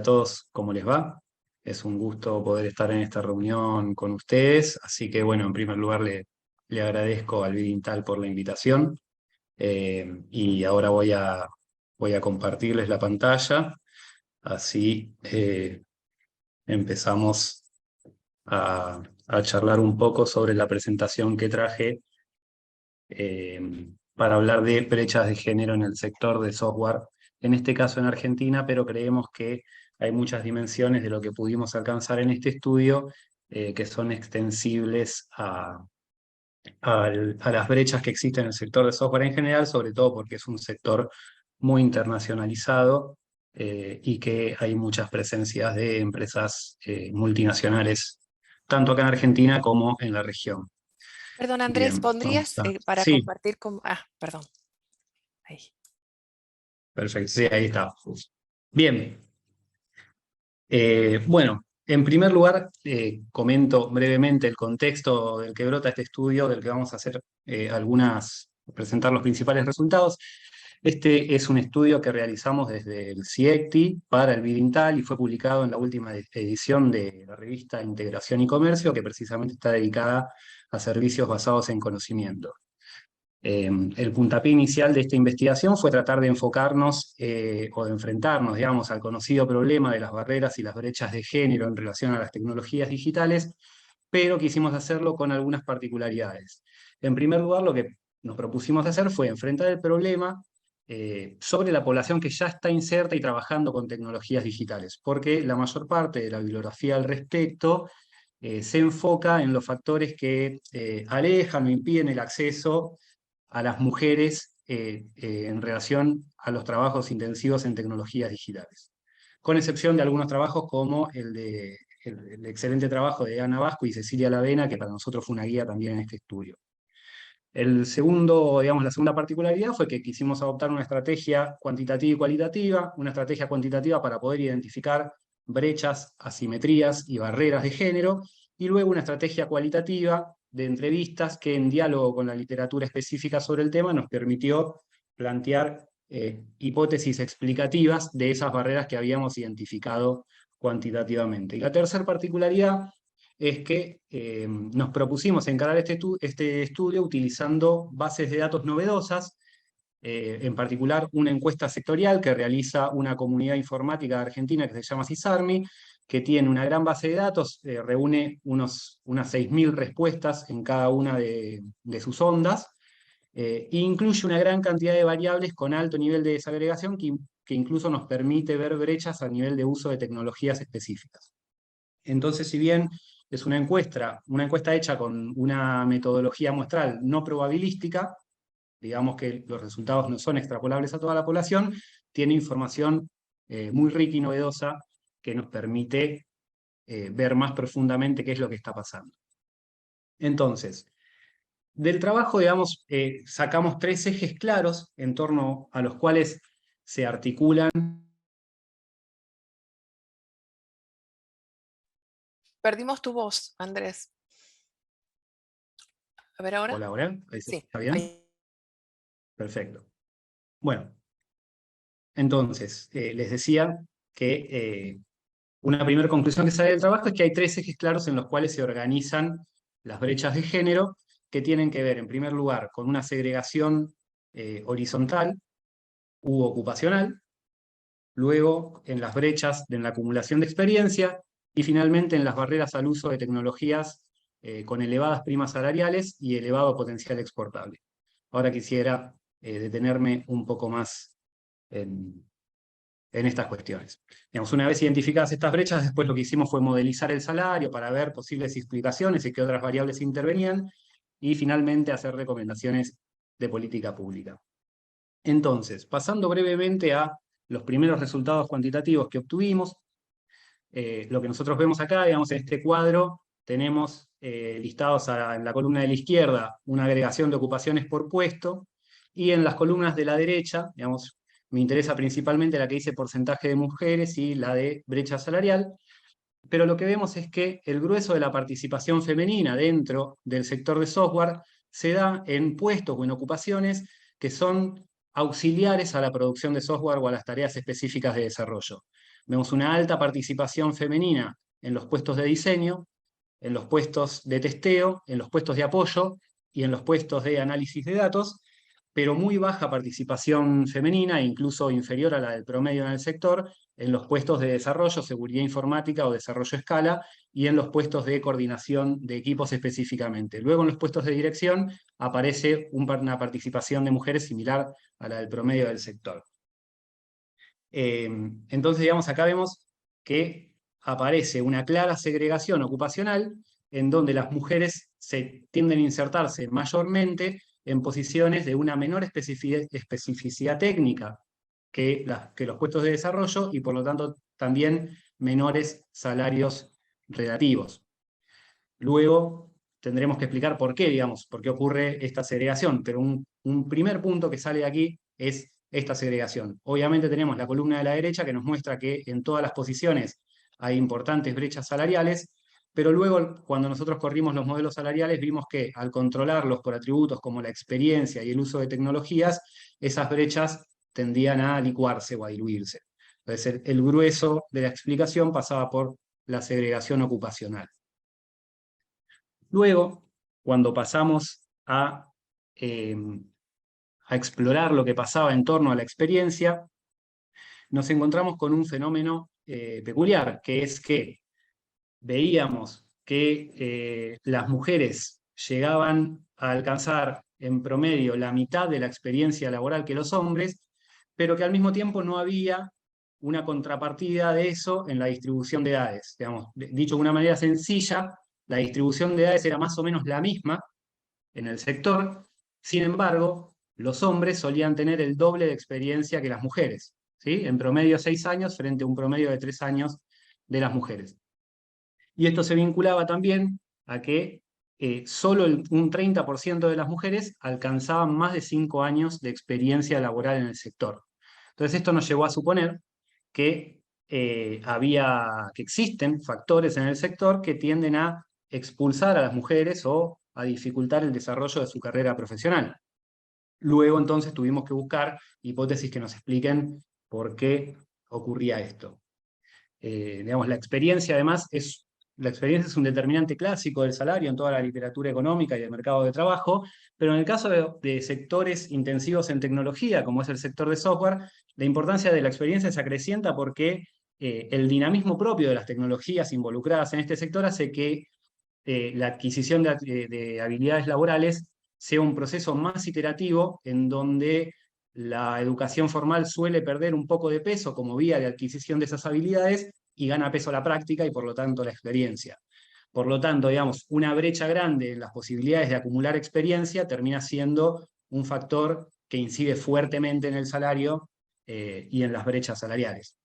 a todos, ¿cómo les va? Es un gusto poder estar en esta reunión con ustedes, así que bueno, en primer lugar le agradezco al Bidintal por la invitación y ahora voy a compartirles la pantalla, así empezamos a charlar un poco sobre la presentación que traje eh, para hablar de brechas de género en el sector de software, en este caso en Argentina, pero creemos que hay muchas dimensiones de lo que pudimos alcanzar en este estudio que son extensibles a las brechas que existen en el sector de software en general, sobre todo porque es un sector muy internacionalizado y que hay muchas presencias de empresas multinacionales, tanto acá en Argentina como en la región. Perdón, Andrés, Bien, ¿pondrías para sí, compartir con... Ah, perdón. Ahí. perfecto, sí, ahí está. Bien, bueno, en primer lugar, comento brevemente el contexto del que brota este estudio, del que vamos a hacer presentar los principales resultados. Este es un estudio que realizamos desde el CIECTI para el Bidintal y fue publicado en la última edición de la revista Integración y Comercio, que precisamente está dedicada a servicios basados en conocimiento. El puntapié inicial de esta investigación fue tratar de enfocarnos o de enfrentarnos, digamos, al conocido problema de las barreras y las brechas de género en relación a las tecnologías digitales, pero quisimos hacerlo con algunas particularidades. En primer lugar, lo que nos propusimos hacer fue enfrentar el problema sobre la población que ya está inserta y trabajando con tecnologías digitales, porque la mayor parte de la bibliografía al respecto se enfoca en los factores que alejan o impiden el acceso a las mujeres en relación a los trabajos intensivos en tecnologías digitales. Con excepción de algunos trabajos como el excelente trabajo de Ana Vasco y Cecilia Lavena, que para nosotros fue una guía también en este estudio. La segunda particularidad fue que quisimos adoptar una estrategia cuantitativa y cualitativa, una estrategia cuantitativa para poder identificar brechas, asimetrías y barreras de género, y luego una estrategia cualitativa de entrevistas que en diálogo con la literatura específica sobre el tema nos permitió plantear hipótesis explicativas de esas barreras que habíamos identificado cuantitativamente. Y la tercera particularidad es que nos propusimos encarar este estudio utilizando bases de datos novedosas, en particular una encuesta sectorial que realiza una comunidad informática de Argentina que se llama CISARMI, que tiene una gran base de datos, reúne unas 6.000 respuestas en cada una de sus ondas, e incluye una gran cantidad de variables con alto nivel de desagregación que incluso nos permite ver brechas a nivel de uso de tecnologías específicas. Entonces, si bien es una encuesta hecha con una metodología muestral no probabilística, digamos que los resultados no son extrapolables a toda la población, tiene información muy rica y novedosa que nos permite ver más profundamente qué es lo que está pasando. Entonces, del trabajo, digamos, sacamos 3 ejes claros en torno a los cuales se articulan. Perdimos tu voz, Andrés. A ver ahora. Hola, hola, ¿ahí se Sí, escucha bien? ahí. Perfecto. Bueno, entonces, les decía que una primera conclusión que sale del trabajo es que hay 3 ejes claros en los cuales se organizan las brechas de género, que tienen que ver, en primer lugar, con una segregación horizontal u ocupacional, luego en las brechas en la acumulación de experiencia y finalmente en las barreras al uso de tecnologías con elevadas primas salariales y elevado potencial exportable. Ahora quisiera detenerme un poco más en estas cuestiones. Digamos, una vez identificadas estas brechas, después lo que hicimos fue modelizar el salario para ver posibles explicaciones y qué otras variables intervenían, y finalmente hacer recomendaciones de política pública. Entonces, pasando brevemente a los primeros resultados cuantitativos que obtuvimos, lo que nosotros vemos acá, digamos, en este cuadro, tenemos listados en la columna de la izquierda una agregación de ocupaciones por puesto, y en las columnas de la derecha, digamos, me interesa principalmente la que dice porcentaje de mujeres y la de brecha salarial, pero lo que vemos es que el grueso de la participación femenina dentro del sector de software se da en puestos o en ocupaciones que son auxiliares a la producción de software o a las tareas específicas de desarrollo. Vemos una alta participación femenina en los puestos de diseño, en los puestos de testeo, en los puestos de apoyo y en los puestos de análisis de datos, pero muy baja participación femenina, incluso inferior a la del promedio en el sector, en los puestos de desarrollo, seguridad informática o desarrollo a escala, y en los puestos de coordinación de equipos específicamente. Luego en los puestos de dirección aparece una participación de mujeres similar a la del promedio del sector. Entonces, digamos, acá vemos que aparece una clara segregación ocupacional en donde las mujeres se tienden a insertarse mayormente en posiciones de una menor especificidad técnica que los puestos de desarrollo y por lo tanto también menores salarios relativos. Luego tendremos que explicar por qué, digamos, por qué ocurre esta segregación, pero un primer punto que sale de aquí es esta segregación. Obviamente tenemos la columna de la derecha que nos muestra que en todas las posiciones hay importantes brechas salariales, pero luego cuando nosotros corrimos los modelos salariales vimos que al controlarlos por atributos como la experiencia y el uso de tecnologías, esas brechas tendían a licuarse o a diluirse. Entonces el grueso de la explicación pasaba por la segregación ocupacional. Luego, cuando pasamos a explorar lo que pasaba en torno a la experiencia, nos encontramos con un fenómeno peculiar, que es que veíamos que las mujeres llegaban a alcanzar en promedio la mitad de la experiencia laboral que los hombres, pero que al mismo tiempo no había una contrapartida de eso en la distribución de edades. Digamos, dicho de una manera sencilla, la distribución de edades era más o menos la misma en el sector, sin embargo, los hombres solían tener el doble de experiencia que las mujeres, ¿sí? En promedio 6 años frente a un promedio de 3 años de las mujeres. Y esto se vinculaba también a que solo un 30% de las mujeres alcanzaban más de 5 años de experiencia laboral en el sector. Entonces esto nos llevó a suponer que que existen factores en el sector que tienden a expulsar a las mujeres o a dificultar el desarrollo de su carrera profesional. Luego entonces tuvimos que buscar hipótesis que nos expliquen por qué ocurría esto. Digamos, la experiencia además la experiencia es un determinante clásico del salario en toda la literatura económica y del mercado de trabajo, pero en el caso de sectores intensivos en tecnología, como es el sector de software, la importancia de la experiencia se acrecienta porque el dinamismo propio de las tecnologías involucradas en este sector hace que la adquisición de habilidades laborales sea un proceso más iterativo en donde la educación formal suele perder un poco de peso como vía de adquisición de esas habilidades y gana peso la práctica y por lo tanto la experiencia. Por lo tanto, digamos, una brecha grande en las posibilidades de acumular experiencia termina siendo un factor que incide fuertemente en el salario y en las brechas salariales.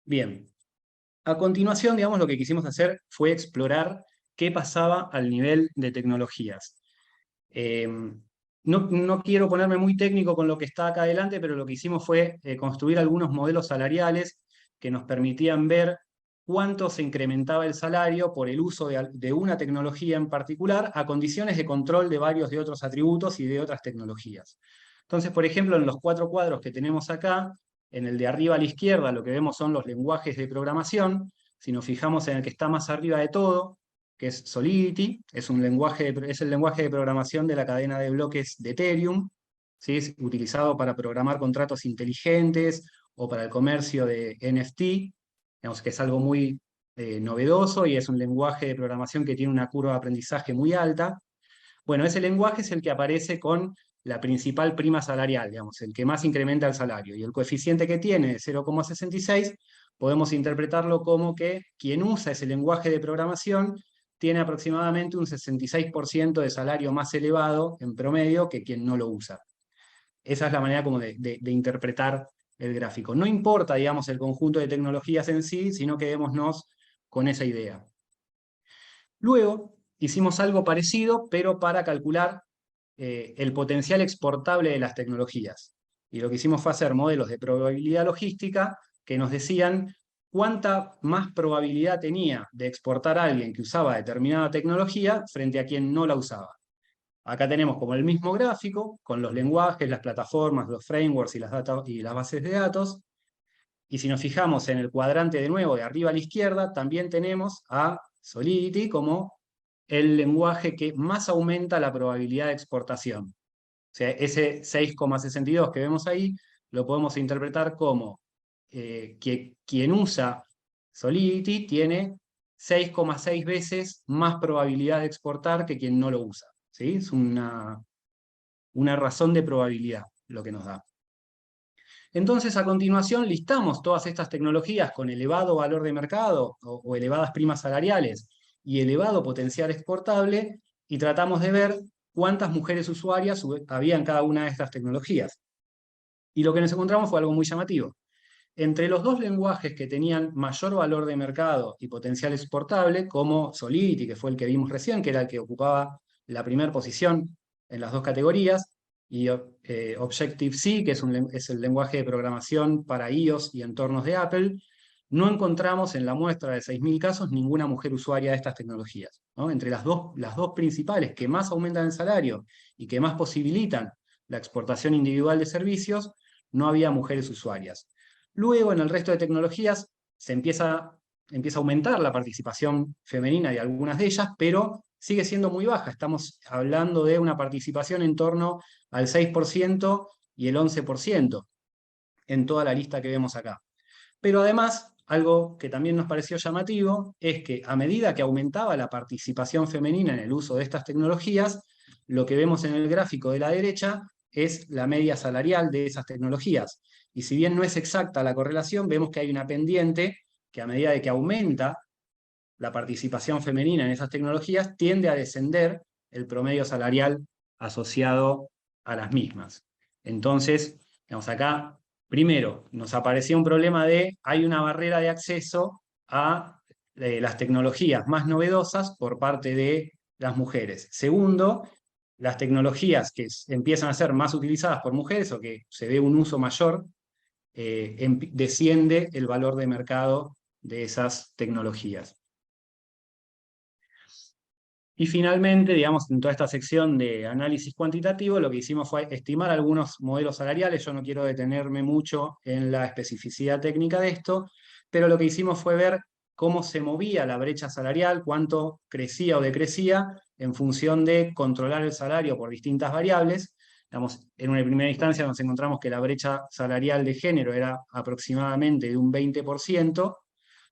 Bien, a continuación, digamos, lo que quisimos hacer fue explorar qué pasaba al nivel de tecnologías. No quiero ponerme muy técnico con lo que está acá adelante, pero lo que hicimos fue construir algunos modelos salariales que nos permitían ver cuánto se incrementaba el salario por el uso de una tecnología en particular a condiciones de control de varios de otros atributos y de otras tecnologías. Entonces, por ejemplo, en los 4 cuadros que tenemos acá, en el de arriba a la izquierda lo que vemos son los lenguajes de programación. Si nos fijamos en el que está más arriba de todo, que es Solidity, es el lenguaje de programación de la cadena de bloques de Ethereum, ¿sí? Es utilizado para programar contratos inteligentes o para el comercio de NFT, digamos que es algo muy novedoso y es un lenguaje de programación que tiene una curva de aprendizaje muy alta. Bueno, ese lenguaje es el que aparece con la principal prima salarial, digamos, el que más incrementa el salario. Y el coeficiente que tiene de 0,66 podemos interpretarlo como que quien usa ese lenguaje de programación tiene aproximadamente un 66% de salario más elevado en promedio que quien no lo usa. Esa es la manera como de interpretar el gráfico. No importa, digamos, el conjunto de tecnologías en sí, sino quedémonos con esa idea. Luego, hicimos algo parecido, pero para calcular el potencial exportable de las tecnologías. Y lo que hicimos fue hacer modelos de probabilidad logística que nos decían cuánta más probabilidad tenía de exportar a alguien que usaba determinada tecnología frente a quien no la usaba. Acá tenemos como el mismo gráfico, con los lenguajes, las plataformas, los frameworks y las bases de datos. Y si nos fijamos en el cuadrante de nuevo, de arriba a la izquierda, también tenemos a Solidity como el lenguaje que más aumenta la probabilidad de exportación. O sea, ese 6,62 que vemos ahí, lo podemos interpretar como que quien usa Solidity tiene 6,6 veces más probabilidad de exportar que quien no lo usa. ¿Sí? Es una razón de probabilidad lo que nos da. Entonces, a continuación, listamos todas estas tecnologías con elevado valor de mercado o elevadas primas salariales y elevado potencial exportable, y tratamos de ver cuántas mujeres usuarias había en cada una de estas tecnologías. Y lo que nos encontramos fue algo muy llamativo. Entre los dos lenguajes que tenían mayor valor de mercado y potencial exportable, como Solidity, que fue el que vimos recién, que era el que ocupaba la primera posición en las dos categorías, y Objective-C, que es el lenguaje de programación para iOS y entornos de Apple, no encontramos en la muestra de 6.000 casos ninguna mujer usuaria de estas tecnologías, ¿no? Entre las dos principales que más aumentan el salario y que más posibilitan la exportación individual de servicios, no había mujeres usuarias. Luego, en el resto de tecnologías, se empieza a aumentar la participación femenina de algunas de ellas, pero sigue siendo muy baja. Estamos hablando de una participación en torno al 6% y el 11% en toda la lista que vemos acá. Pero además, algo que también nos pareció llamativo es que a medida que aumentaba la participación femenina en el uso de estas tecnologías, lo que vemos en el gráfico de la derecha es la media salarial de esas tecnologías. Y si bien no es exacta la correlación, vemos que hay una pendiente que a medida de que aumenta la participación femenina en esas tecnologías, tiende a descender el promedio salarial asociado a las mismas. Entonces, digamos, acá, primero, nos aparecía un problema de, hay una barrera de acceso a las tecnologías más novedosas por parte de las mujeres. Segundo, las tecnologías que empiezan a ser más utilizadas por mujeres o que se ve un uso mayor, desciende el valor de mercado de esas tecnologías. Y finalmente, digamos, en toda esta sección de análisis cuantitativo, lo que hicimos fue estimar algunos modelos salariales. Yo no quiero detenerme mucho en la especificidad técnica de esto, pero lo que hicimos fue ver cómo se movía la brecha salarial, cuánto crecía o decrecía en función de controlar el salario por distintas variables. Digamos, en una primera instancia nos encontramos que la brecha salarial de género era aproximadamente de un 20%.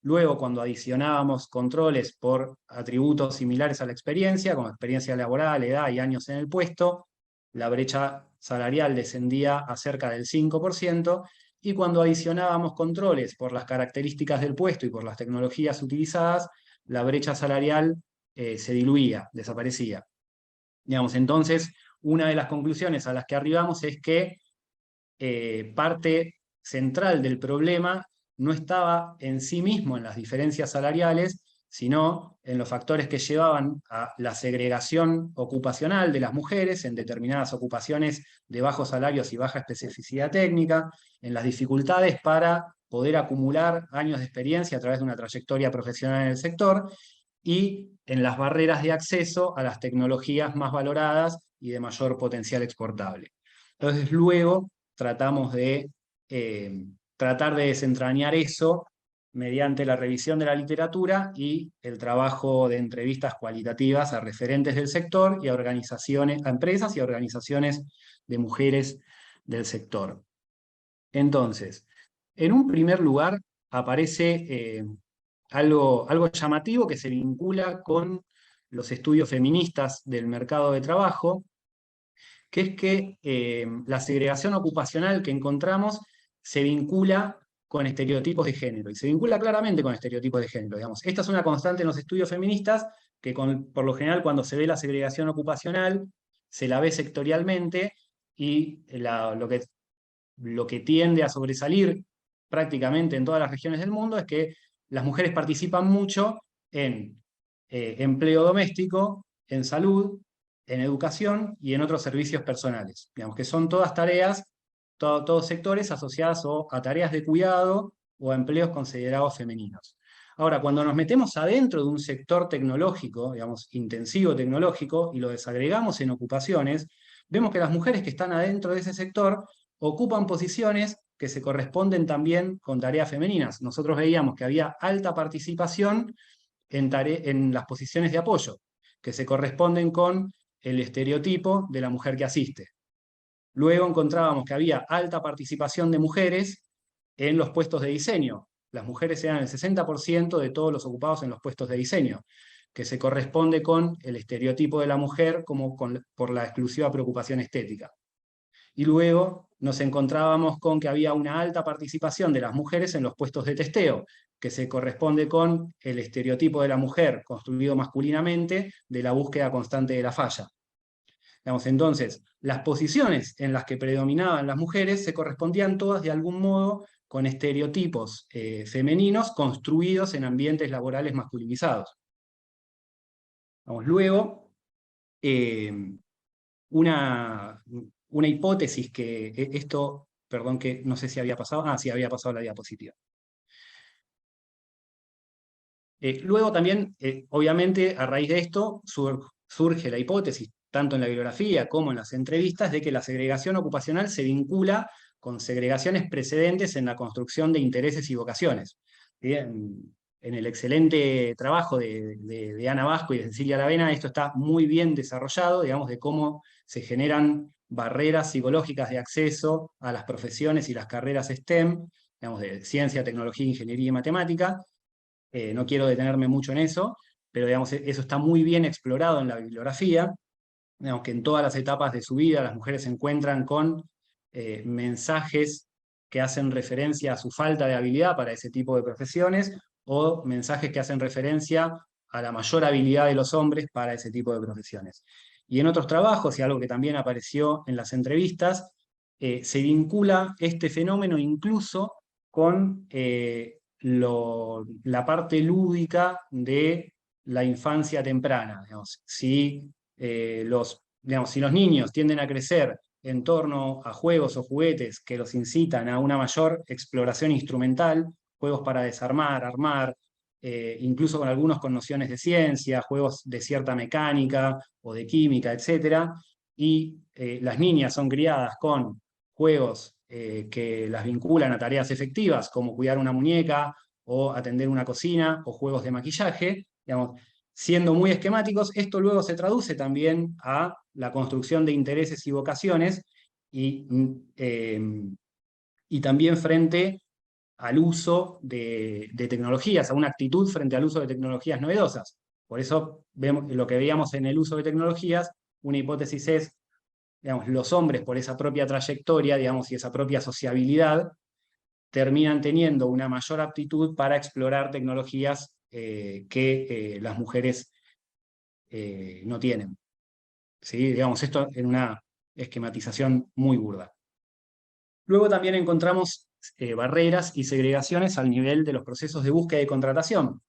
Luego, cuando adicionábamos controles por atributos similares a la experiencia, como experiencia laboral, edad y años en el puesto, la brecha salarial descendía a cerca del 5%, y cuando adicionábamos controles por las características del puesto y por las tecnologías utilizadas, la brecha salarial se diluía, desaparecía. Digamos, entonces, una de las conclusiones a las que arribamos es que parte central del problema no estaba en sí mismo en las diferencias salariales, sino en los factores que llevaban a la segregación ocupacional de las mujeres en determinadas ocupaciones de bajos salarios y baja especificidad técnica, en las dificultades para poder acumular años de experiencia a través de una trayectoria profesional en el sector, y en las barreras de acceso a las tecnologías más valoradas y de mayor potencial exportable. Entonces, luego tratamos de tratar de desentrañar eso mediante la revisión de la literatura y el trabajo de entrevistas cualitativas a referentes del sector y a organizaciones, a empresas y a organizaciones de mujeres del sector. Entonces, en un primer lugar aparece algo llamativo que se vincula con los estudios feministas del mercado de trabajo, que es que la segregación ocupacional que encontramos se vincula con estereotipos de género, y se vincula claramente con estereotipos de género. Digamos. Esta es una constante en los estudios feministas, que por lo general cuando se ve la segregación ocupacional, se la ve sectorialmente, y lo que tiende a sobresalir prácticamente en todas las regiones del mundo es que las mujeres participan mucho en empleo doméstico, en salud, en educación y en otros servicios personales. Digamos que son todas tareas, todos sectores asociados a tareas de cuidado o a empleos considerados femeninos. Ahora, cuando nos metemos adentro de un sector tecnológico, digamos, intensivo tecnológico, y lo desagregamos en ocupaciones, vemos que las mujeres que están adentro de ese sector ocupan posiciones que se corresponden también con tareas femeninas. Nosotros veíamos que había alta participación en las posiciones de apoyo, que se corresponden con el estereotipo de la mujer que asiste. Luego encontrábamos que había alta participación de mujeres en los puestos de diseño. Las mujeres eran el 60% de todos los ocupados en los puestos de diseño, que se corresponde con el estereotipo de la mujer como por la exclusiva preocupación estética. Y luego nos encontrábamos con que había una alta participación de las mujeres en los puestos de testeo, que se corresponde con el estereotipo de la mujer construido masculinamente de la búsqueda constante de la falla. Digamos, entonces, las posiciones en las que predominaban las mujeres se correspondían todas de algún modo con estereotipos femeninos construidos en ambientes laborales masculinizados. Vamos, luego, una hipótesis que esto, perdón que no sé si había pasado, sí había pasado la diapositiva. Luego también, obviamente, a raíz de esto, surge la hipótesis, tanto en la bibliografía como en las entrevistas, de que la segregación ocupacional se vincula con segregaciones precedentes en la construcción de intereses y vocaciones. En el excelente trabajo de Ana Vasco y de Cecilia Aravena, esto está muy bien desarrollado, digamos, de cómo se generan barreras psicológicas de acceso a las profesiones y las carreras STEM, digamos, de ciencia, tecnología, ingeniería y matemática. No quiero detenerme mucho en eso, pero digamos, eso está muy bien explorado en la bibliografía. Digamos que en todas las etapas de su vida las mujeres se encuentran con mensajes que hacen referencia a su falta de habilidad para ese tipo de profesiones, o mensajes que hacen referencia a la mayor habilidad de los hombres para ese tipo de profesiones. Y en otros trabajos, y algo que también apareció en las entrevistas, se vincula este fenómeno incluso con la parte lúdica de la infancia temprana. Digamos. Si los niños tienden a crecer en torno a juegos o juguetes que los incitan a una mayor exploración instrumental, juegos para desarmar, armar, incluso con algunos con nociones de ciencia, juegos de cierta mecánica o de química, etc. Y las niñas son criadas con juegos que las vinculan a tareas efectivas, como cuidar una muñeca o atender una cocina, o juegos de maquillaje, digamos, siendo muy esquemáticos, esto luego se traduce también a la construcción de intereses y vocaciones, y también frente al uso de tecnologías, a una actitud frente al uso de tecnologías novedosas. Por eso vemos lo que veíamos en el uso de tecnologías, una hipótesis es, digamos, los hombres por esa propia trayectoria, digamos, y esa propia sociabilidad, terminan teniendo una mayor aptitud para explorar tecnologías que las mujeres no tienen. ¿Sí? Digamos, esto en una esquematización muy burda. Luego también encontramos barreras y segregaciones al nivel de los procesos de búsqueda y contratación.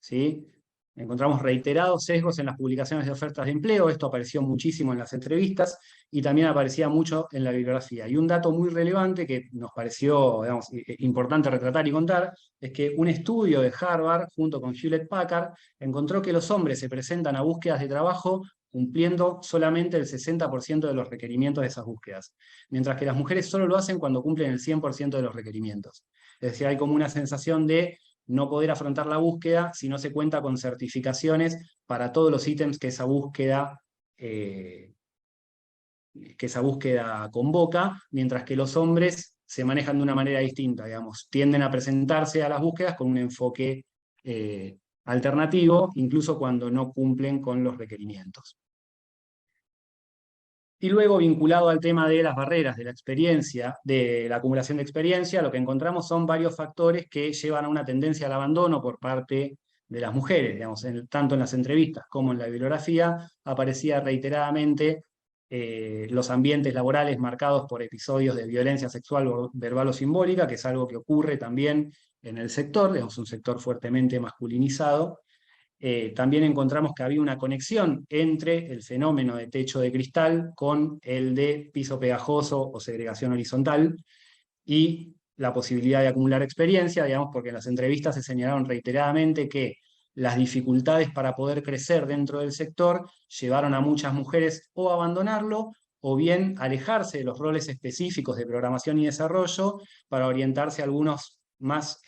¿Sí? Encontramos reiterados sesgos en las publicaciones de ofertas de empleo, esto apareció muchísimo en las entrevistas y también aparecía mucho en la bibliografía. Y un dato muy relevante que nos pareció, digamos, importante retratar y contar, es que un estudio de Harvard, junto con Hewlett Packard, encontró que los hombres se presentan a búsquedas de trabajo cumpliendo solamente el 60% de los requerimientos de esas búsquedas, mientras que las mujeres solo lo hacen cuando cumplen el 100% de los requerimientos. Es decir, hay como una sensación de no poder afrontar la búsqueda si no se cuenta con certificaciones para todos los ítems que esa búsqueda convoca, mientras que los hombres se manejan de una manera distinta, digamos, tienden a presentarse a las búsquedas con un enfoque alternativo, incluso cuando no cumplen con los requerimientos. Y luego, vinculado al tema de las barreras de la experiencia, de la acumulación de experiencia, lo que encontramos son varios factores que llevan a una tendencia al abandono por parte de las mujeres. Digamos, tanto en las entrevistas como en la bibliografía, aparecía reiteradamente los ambientes laborales marcados por episodios de violencia sexual, verbal o simbólica, que es algo que ocurre también en el sector, digamos, un sector fuertemente masculinizado. También encontramos que había una conexión entre el fenómeno de techo de cristal con el de piso pegajoso o segregación horizontal, y la posibilidad de acumular experiencia, digamos, porque en las entrevistas se señalaron reiteradamente que las dificultades para poder crecer dentro del sector llevaron a muchas mujeres o a abandonarlo o bien alejarse de los roles específicos de programación y desarrollo para orientarse a algunos más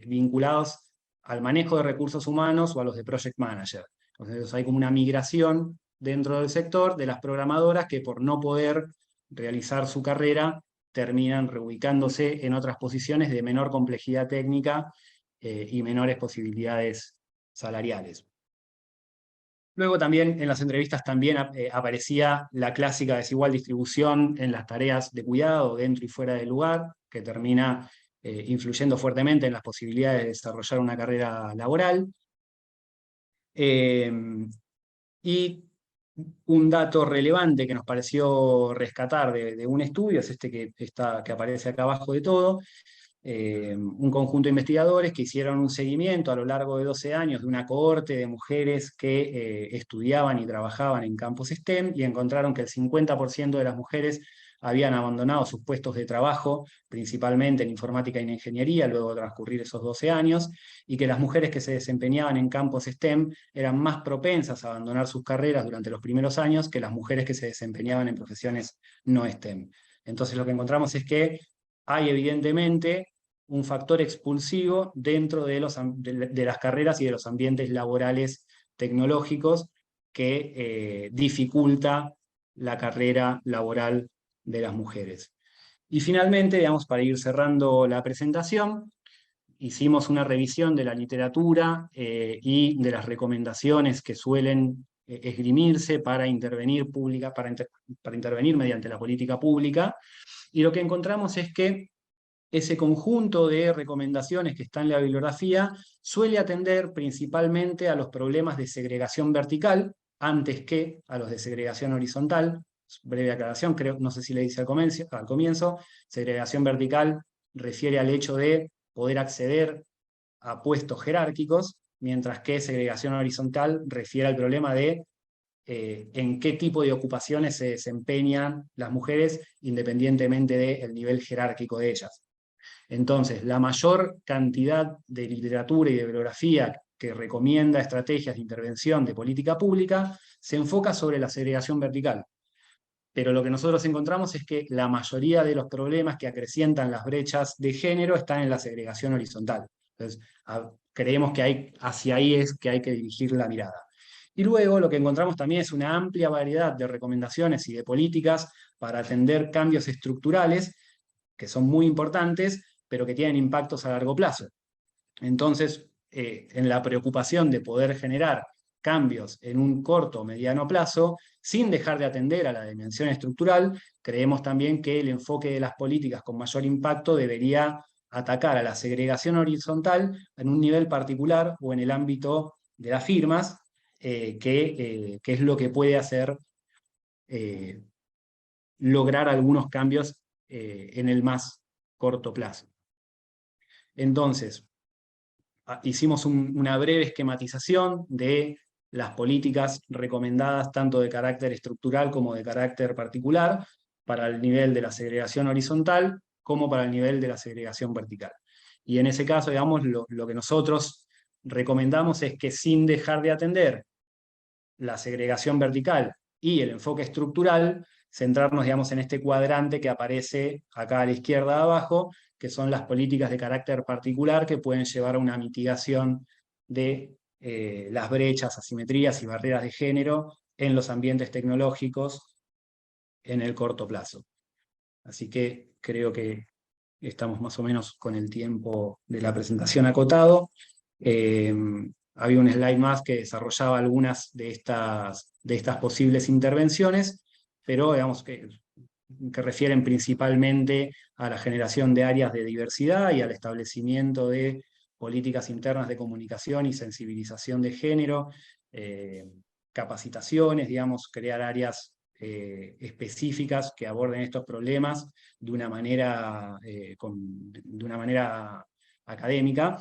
vinculados al manejo de recursos humanos o a los de project manager. Entonces hay como una migración dentro del sector de las programadoras que por no poder realizar su carrera terminan reubicándose en otras posiciones de menor complejidad técnica y menores posibilidades salariales. Luego también en las entrevistas también aparecía la clásica desigual distribución en las tareas de cuidado dentro y fuera del lugar, que termina influyendo fuertemente en las posibilidades de desarrollar una carrera laboral. Y un dato relevante que nos pareció rescatar de un estudio es este que aparece acá abajo de todo, un conjunto de investigadores que hicieron un seguimiento a lo largo de 12 años de una cohorte de mujeres que estudiaban y trabajaban en campos STEM y encontraron que el 50% de las mujeres habían abandonado sus puestos de trabajo, principalmente en informática y en ingeniería, luego de transcurrir esos 12 años, y que las mujeres que se desempeñaban en campos STEM eran más propensas a abandonar sus carreras durante los primeros años que las mujeres que se desempeñaban en profesiones no STEM. Entonces lo que encontramos es que hay evidentemente un factor expulsivo dentro de las carreras y de los ambientes laborales tecnológicos que dificulta la carrera laboral de las mujeres. Y finalmente, digamos, para ir cerrando la presentación, hicimos una revisión de la literatura y de las recomendaciones que suelen esgrimirse para intervenir para intervenir mediante la política pública, y lo que encontramos es que ese conjunto de recomendaciones que está en la bibliografía suele atender principalmente a los problemas de segregación vertical antes que a los de segregación horizontal. Breve aclaración, creo, no sé si le dice al comienzo, segregación vertical refiere al hecho de poder acceder a puestos jerárquicos, mientras que segregación horizontal refiere al problema de en qué tipo de ocupaciones se desempeñan las mujeres independientemente del nivel jerárquico de ellas. Entonces, la mayor cantidad de literatura y de bibliografía que recomienda estrategias de intervención de política pública se enfoca sobre la segregación vertical. Pero lo que nosotros encontramos es que la mayoría de los problemas que acrecientan las brechas de género están en la segregación horizontal. Entonces, creemos que hacia ahí es que hay que dirigir la mirada. Y luego lo que encontramos también es una amplia variedad de recomendaciones y de políticas para atender cambios estructurales que son muy importantes, pero que tienen impactos a largo plazo. Entonces, en la preocupación de poder generar cambios en un corto o mediano plazo, sin dejar de atender a la dimensión estructural, creemos también que el enfoque de las políticas con mayor impacto debería atacar a la segregación horizontal en un nivel particular o en el ámbito de las firmas, que es lo que puede hacer lograr algunos cambios en el más corto plazo. Entonces, hicimos una breve esquematización de las políticas recomendadas tanto de carácter estructural como de carácter particular para el nivel de la segregación horizontal como para el nivel de la segregación vertical. Y en ese caso, digamos, lo que nosotros recomendamos es que sin dejar de atender la segregación vertical y el enfoque estructural, centrarnos, digamos, en este cuadrante que aparece acá a la izquierda de abajo, que son las políticas de carácter particular que pueden llevar a una mitigación de las brechas, asimetrías y barreras de género en los ambientes tecnológicos en el corto plazo. Así que creo que estamos más o menos con el tiempo de la presentación acotado. Había un slide más que desarrollaba algunas de estas posibles intervenciones, pero digamos que refieren principalmente a la generación de áreas de diversidad y al establecimiento de políticas internas de comunicación y sensibilización de género, capacitaciones, digamos, crear áreas específicas que aborden estos problemas de una manera académica,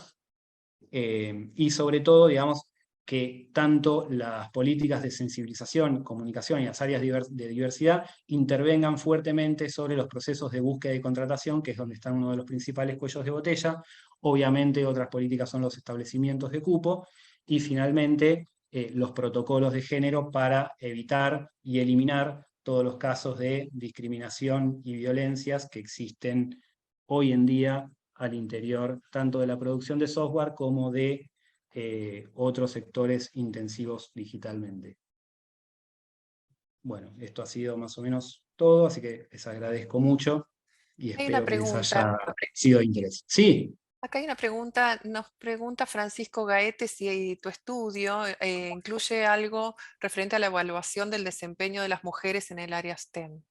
y sobre todo, digamos, que tanto las políticas de sensibilización, comunicación y las áreas de diversidad intervengan fuertemente sobre los procesos de búsqueda y contratación, que es donde están uno de los principales cuellos de botella. Obviamente otras políticas son los establecimientos de cupo, y finalmente los protocolos de género para evitar y eliminar todos los casos de discriminación y violencias que existen hoy en día al interior tanto de la producción de software como de otros sectores intensivos digitalmente. Bueno, esto ha sido más o menos todo, así que les agradezco mucho y Hay una espero que les pregunta. haya sido de interés. Sí. Acá hay una pregunta, nos pregunta Francisco Gaete si tu estudio incluye algo referente a la evaluación del desempeño de las mujeres en el área STEM.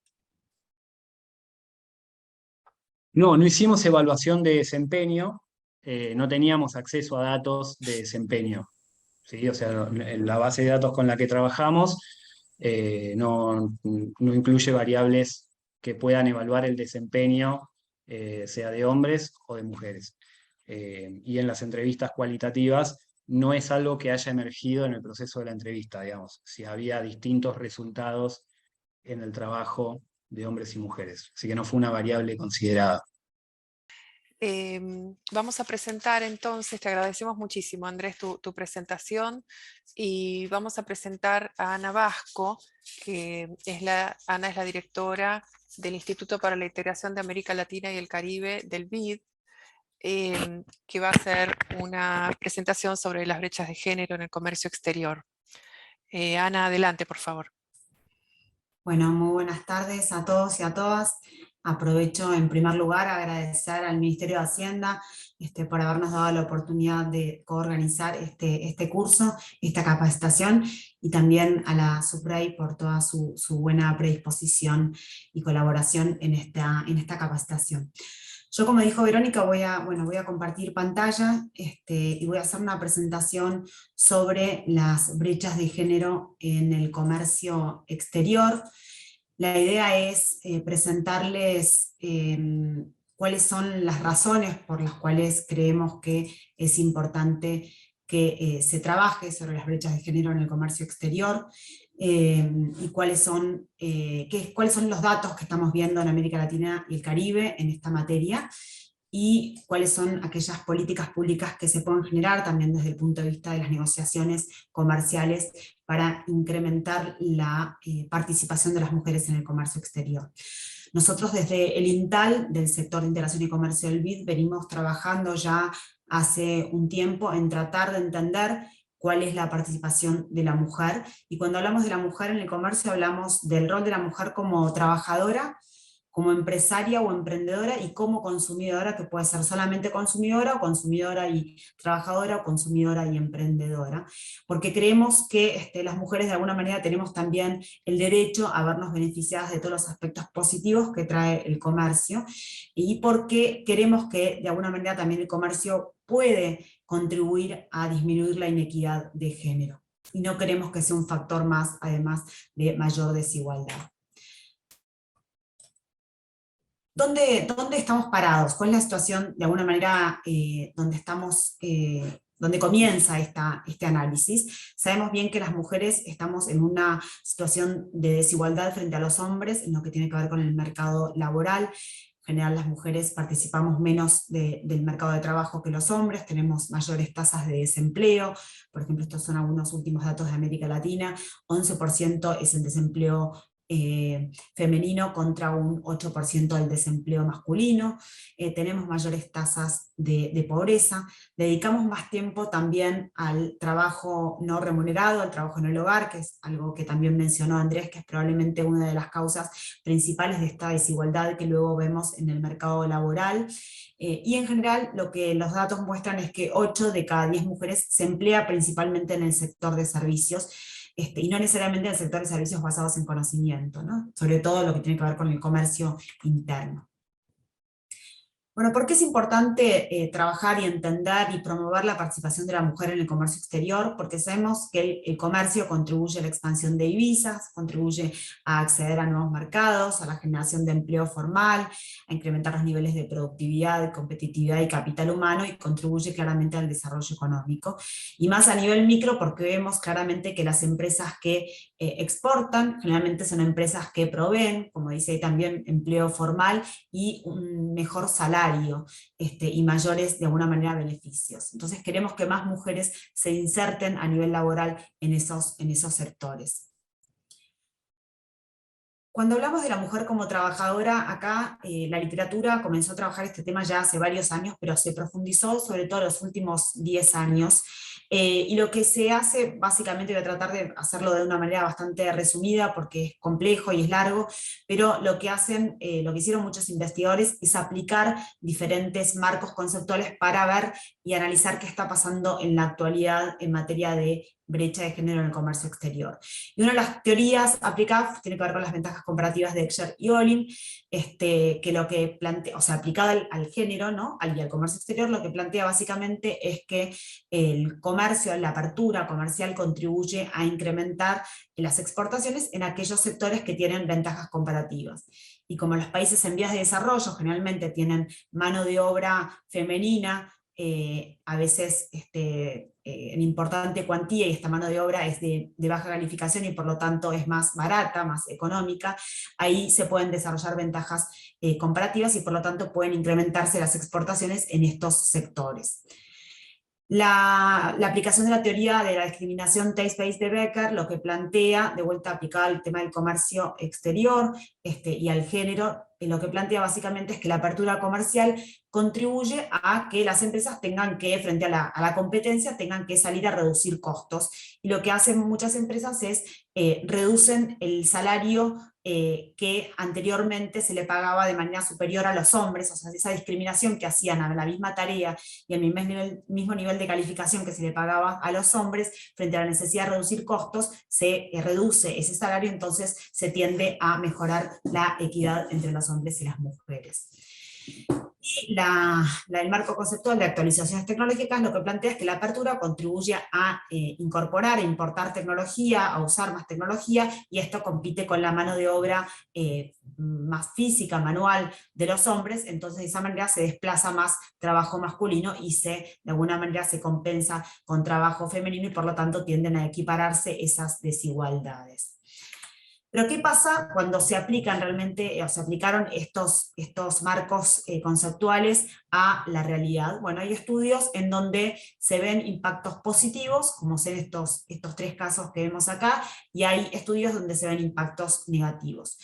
No, no hicimos evaluación de desempeño, no teníamos acceso a datos de desempeño. ¿Sí? O sea, la base de datos con la que trabajamos no incluye variables que puedan evaluar el desempeño, sea de hombres o de mujeres. Y en las entrevistas cualitativas no es algo que haya emergido en el proceso de la entrevista, digamos, si había distintos resultados en el trabajo de hombres y mujeres. Así que no fue una variable considerada. Vamos a presentar entonces, te agradecemos muchísimo Andrés tu presentación, y vamos a presentar a Ana Vasco, que Ana es la directora del Instituto para la Integración de América Latina y el Caribe del BID, que va a hacer una presentación sobre las brechas de género en el comercio exterior. Ana, adelante, por favor. Bueno, muy buenas tardes a todos y a todas. Aprovecho en primer lugar a agradecer al Ministerio de Hacienda por habernos dado la oportunidad de coorganizar este curso, esta capacitación, y también a la SUPREI por toda su buena predisposición y colaboración en esta capacitación. Yo, como dijo Verónica, voy a compartir pantalla y voy a hacer una presentación sobre las brechas de género en el comercio exterior. La idea es presentarles cuáles son las razones por las cuales creemos que es importante que se trabaje sobre las brechas de género en el comercio exterior, y cuáles son los datos que estamos viendo en América Latina y el Caribe en esta materia, y cuáles son aquellas políticas públicas que se pueden generar también desde el punto de vista de las negociaciones comerciales para incrementar la participación de las mujeres en el comercio exterior. Nosotros desde el INTAL, del sector de integración y comercio del BID, venimos trabajando ya hace un tiempo en tratar de entender cuál es la participación de la mujer, y cuando hablamos de la mujer en el comercio hablamos del rol de la mujer como trabajadora, como empresaria o emprendedora, y como consumidora, que puede ser solamente consumidora, o consumidora y trabajadora, o consumidora y emprendedora, porque creemos que las mujeres de alguna manera tenemos también el derecho a vernos beneficiadas de todos los aspectos positivos que trae el comercio, y porque queremos que de alguna manera también el comercio puede contribuir a disminuir la inequidad de género, y no queremos que sea un factor más, además de mayor desigualdad. ¿Dónde estamos parados? ¿Cuál es la situación, de alguna manera, donde comienza este análisis? Sabemos bien que las mujeres estamos en una situación de desigualdad frente a los hombres, en lo que tiene que ver con el mercado laboral. En general, las mujeres participamos menos del mercado de trabajo que los hombres, tenemos mayores tasas de desempleo. Por ejemplo, estos son algunos últimos datos de América Latina: 11% es el desempleo femenino contra un 8% del desempleo masculino. Tenemos mayores tasas de pobreza, dedicamos más tiempo también al trabajo no remunerado, al trabajo en el hogar, que es algo que también mencionó Andrés, que es probablemente una de las causas principales de esta desigualdad que luego vemos en el mercado laboral. Y en general lo que los datos muestran es que 8 de cada 10 mujeres se emplea principalmente en el sector de servicios, y no necesariamente en el sector de servicios basados en conocimiento, ¿no? Sobre todo lo que tiene que ver con el comercio interno. Bueno, ¿por qué es importante trabajar y entender y promover la participación de la mujer en el comercio exterior? Porque sabemos que el comercio contribuye a la expansión de divisas, contribuye a acceder a nuevos mercados, a la generación de empleo formal, a incrementar los niveles de productividad, de competitividad y capital humano, y contribuye claramente al desarrollo económico. Y más a nivel micro, porque vemos claramente que las empresas que exportan generalmente son empresas que proveen, como dice ahí también, empleo formal y un mejor salario, y mayores, de alguna manera, beneficios. Entonces queremos que más mujeres se inserten a nivel laboral en esos sectores. Cuando hablamos de la mujer como trabajadora, acá la literatura comenzó a trabajar este tema ya hace varios años, pero se profundizó sobre todo en los últimos 10 años. Y lo que se hace, básicamente voy a tratar de hacerlo de una manera bastante resumida porque es complejo y es largo, pero lo que hicieron muchos investigadores es aplicar diferentes marcos conceptuales para ver y analizar qué está pasando en la actualidad en materia de brecha de género en el comercio exterior. Y una de las teorías aplicadas tiene que ver con las ventajas comparativas de Exner y Olin, que lo que plantea, o sea, aplicada al género, ¿no? Y al comercio exterior, lo que plantea básicamente es que el comercio, la apertura comercial contribuye a incrementar las exportaciones en aquellos sectores que tienen ventajas comparativas. Y como los países en vías de desarrollo generalmente tienen mano de obra femenina, a veces en importante cuantía, y esta mano de obra es de baja calificación y por lo tanto es más barata, más económica, ahí se pueden desarrollar ventajas comparativas y por lo tanto pueden incrementarse las exportaciones en estos sectores. La aplicación de la teoría de la discriminación taste-based de Becker lo que plantea, de vuelta aplicada al tema del comercio exterior y al género, lo que plantea básicamente es que la apertura comercial contribuye a que las empresas tengan que, frente a la competencia, tengan que salir a reducir costos. Y lo que hacen muchas empresas es reducen el salario que anteriormente se le pagaba de manera superior a los hombres, o sea, esa discriminación que hacían a la misma tarea y al mismo nivel de calificación que se le pagaba a los hombres, frente a la necesidad de reducir costos, se reduce ese salario, entonces se tiende a mejorar la equidad entre los hombres y las mujeres. Y el marco conceptual de actualizaciones tecnológicas lo que plantea es que la apertura contribuye a incorporar, a importar tecnología, a usar más tecnología, y esto compite con la mano de obra más física, manual de los hombres, entonces de esa manera se desplaza más trabajo masculino y de alguna manera se compensa con trabajo femenino y por lo tanto tienden a equipararse esas desigualdades. Pero ¿qué pasa cuando se aplican realmente, o se aplicaron estos marcos conceptuales a la realidad? Bueno, hay estudios en donde se ven impactos positivos, como son estos 3 casos que vemos acá, y hay estudios donde se ven impactos negativos.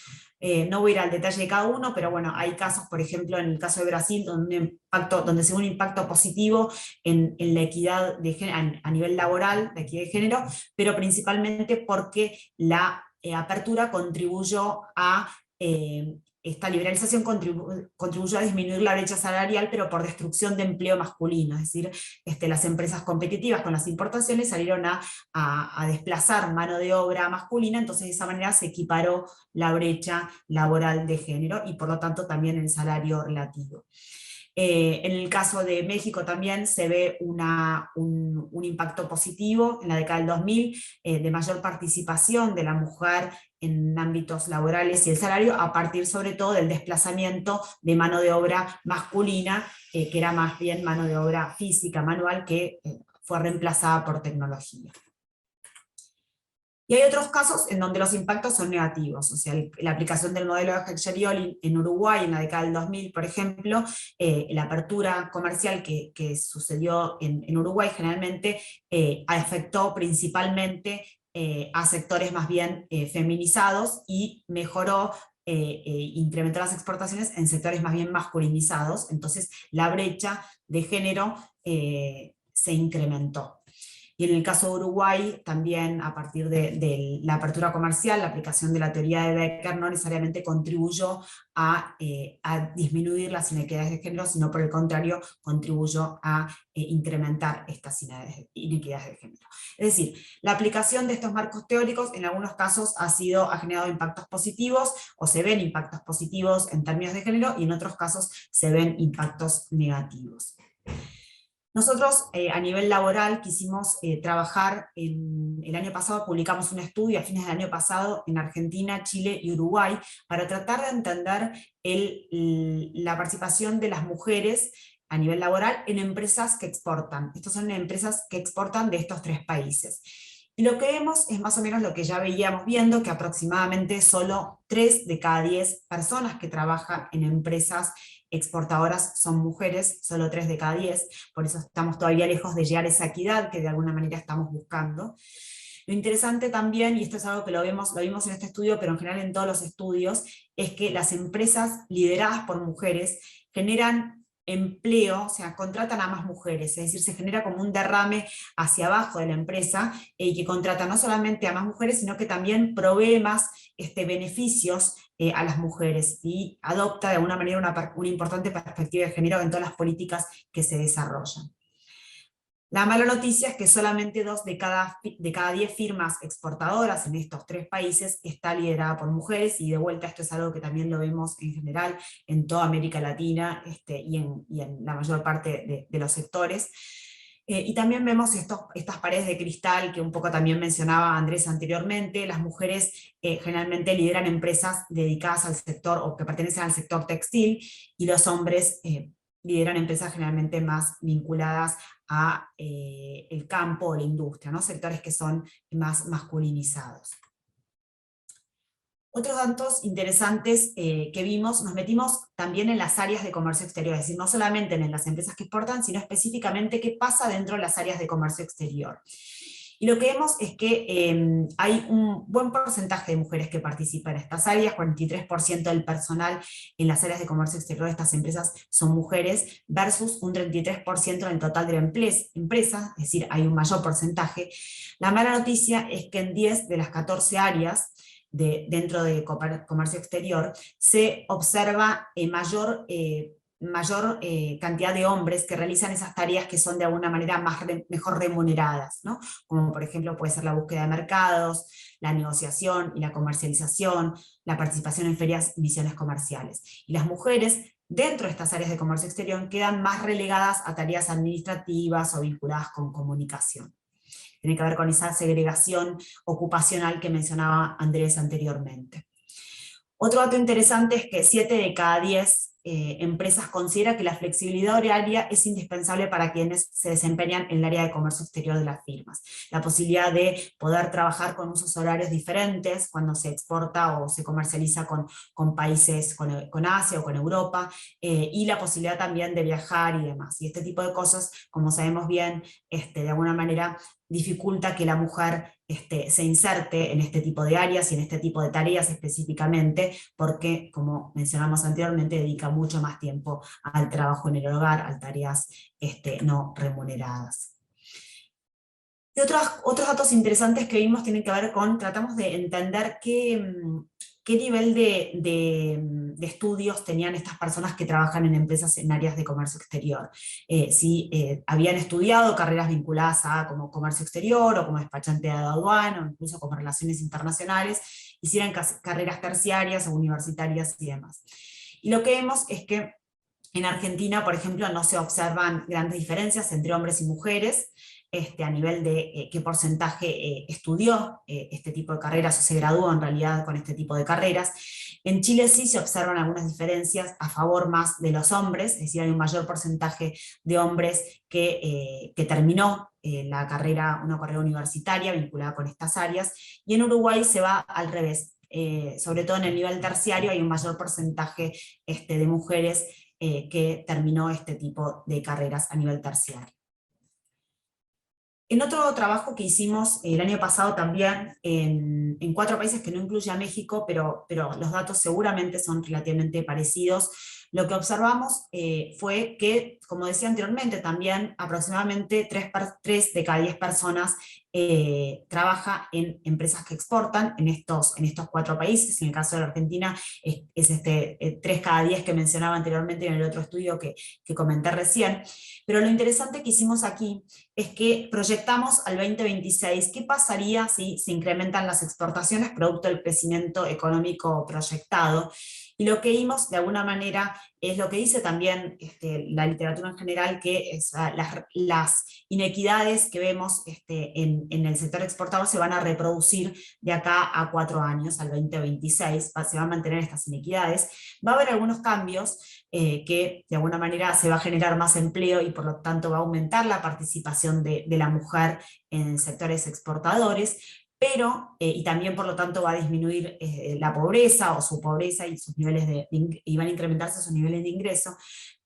No voy a ir al detalle de cada uno, pero bueno, hay casos, por ejemplo, en el caso de Brasil, donde se ve un impacto positivo en la equidad de género, a nivel laboral, de equidad de género, pero principalmente porque la apertura contribuyó a, esta liberalización contribuyó a disminuir la brecha salarial, pero por destrucción de empleo masculino, es decir, las empresas competitivas con las importaciones salieron a desplazar mano de obra masculina, entonces de esa manera se equiparó la brecha laboral de género y por lo tanto también el salario relativo. En el caso de México también se ve un impacto positivo en la década del 2000, de mayor participación de la mujer en ámbitos laborales y el salario, a partir sobre todo del desplazamiento de mano de obra masculina, que era más bien mano de obra física, manual, que fue reemplazada por tecnología. Y hay otros casos en donde los impactos son negativos, o sea, la aplicación del modelo de Heckscher y Olin en Uruguay en la década del 2000, por ejemplo, la apertura comercial que sucedió en Uruguay generalmente afectó principalmente a sectores más bien feminizados y mejoró, incrementó las exportaciones en sectores más bien masculinizados, entonces la brecha de género se incrementó. Y en el caso de Uruguay, también a partir de la apertura comercial, la aplicación de la teoría de Becker no necesariamente contribuyó a disminuir las inequidades de género, sino por el contrario, contribuyó a incrementar estas inequidades de género. Es decir, la aplicación de estos marcos teóricos en algunos casos ha generado impactos positivos, o se ven impactos positivos en términos de género, y en otros casos se ven impactos negativos. Nosotros a nivel laboral quisimos trabajar, el año pasado publicamos un estudio a fines del año pasado en Argentina, Chile y Uruguay, para tratar de entender la participación de las mujeres a nivel laboral en empresas que exportan. Estas son empresas que exportan de estos 3 países. Y lo que vemos es más o menos lo que ya veíamos viendo, que aproximadamente solo 3 de cada 10 personas que trabajan en empresas exportadoras son mujeres, solo 3 de cada 10, por eso estamos todavía lejos de llegar a esa equidad que de alguna manera estamos buscando. Lo interesante también, y esto es algo que lo vimos en este estudio, pero en general en todos los estudios, es que las empresas lideradas por mujeres generan empleo, o sea, contratan a más mujeres, es decir, se genera como un derrame hacia abajo de la empresa, que contrata no solamente a más mujeres, sino que también provee más beneficios a las mujeres, y adopta de alguna manera una importante perspectiva de género en todas las políticas que se desarrollan. La mala noticia es que solamente 2 de cada 10 firmas exportadoras en estos 3 países está liderada por mujeres, y de vuelta esto es algo que también lo vemos en general en toda América Latina y en la mayor parte de los sectores. Y también vemos estas paredes de cristal que un poco también mencionaba Andrés anteriormente. Las mujeres generalmente lideran empresas dedicadas al sector o que pertenecen al sector textil, y los hombres lideran empresas generalmente más vinculadas a el campo o la industria, ¿no? Sectores que son más masculinizados. Otros datos interesantes que vimos, nos metimos también en las áreas de comercio exterior, es decir, no solamente en las empresas que exportan, sino específicamente qué pasa dentro de las áreas de comercio exterior. Y lo que vemos es que hay un buen porcentaje de mujeres que participan en estas áreas, 43% del personal en las áreas de comercio exterior de estas empresas son mujeres, versus un 33% en el total de la empresa, es decir, hay un mayor porcentaje. La mala noticia es que en 10 de las 14 áreas dentro de comercio exterior se observa mayor cantidad de hombres que realizan esas tareas que son de alguna manera mejor remuneradas, ¿no? Como por ejemplo puede ser la búsqueda de mercados, la negociación y la comercialización, la participación en ferias y misiones comerciales. Y las mujeres dentro de estas áreas de comercio exterior quedan más relegadas a tareas administrativas o vinculadas con comunicación. Tiene que ver con esa segregación ocupacional que mencionaba Andrés anteriormente. Otro dato interesante es que 7 de cada 10 empresas consideran que la flexibilidad horaria es indispensable para quienes se desempeñan en el área de comercio exterior de las firmas. La posibilidad de poder trabajar con usos horarios diferentes cuando se exporta o se comercializa con países, con Asia o con Europa, y la posibilidad también de viajar y demás. Y este tipo de cosas, como sabemos bien, de alguna manera dificulta que la mujer se inserte en este tipo de áreas y en este tipo de tareas específicamente, porque, como mencionamos anteriormente, dedica mucho más tiempo al trabajo en el hogar, a tareas no remuneradas. Y otros datos interesantes que vimos tienen que ver con, tratamos de entender qué nivel de estudios tenían estas personas que trabajan en empresas en áreas de comercio exterior. Si habían estudiado carreras vinculadas a como comercio exterior, o como despachante de aduana, o incluso como relaciones internacionales, hicieran carreras terciarias o universitarias y demás. Y lo que vemos es que en Argentina, por ejemplo, no se observan grandes diferencias entre hombres y mujeres, a nivel de qué porcentaje estudió este tipo de carreras o se graduó en realidad con este tipo de carreras. En Chile sí se observan algunas diferencias a favor más de los hombres, es decir, hay un mayor porcentaje de hombres que terminó una carrera universitaria vinculada con estas áreas, y en Uruguay se va al revés. Sobre todo en el nivel terciario hay un mayor porcentaje de mujeres que terminó este tipo de carreras a nivel terciario. En otro trabajo que hicimos el año pasado también, en 4 países que no incluye a México, pero los datos seguramente son relativamente parecidos, lo que observamos fue que, como decía anteriormente, también aproximadamente 3 de cada 10 personas trabaja en empresas que exportan en estos 4 países. En el caso de la Argentina es 3 cada 10 que mencionaba anteriormente en el otro estudio que comenté recién. Pero lo interesante que hicimos aquí es que proyectamos al 2026 qué pasaría si se incrementan las exportaciones producto del crecimiento económico proyectado. Y lo que vimos, de alguna manera, es lo que dice también la literatura en general, que las inequidades que vemos en el sector exportador se van a reproducir de acá a 4 años, al 2026, se van a mantener estas inequidades. Va a haber algunos cambios que de alguna manera se va a generar más empleo y por lo tanto va a aumentar la participación de la mujer en sectores exportadores, pero, y también por lo tanto va a disminuir la pobreza o su pobreza y sus niveles y van a incrementarse sus niveles de ingreso,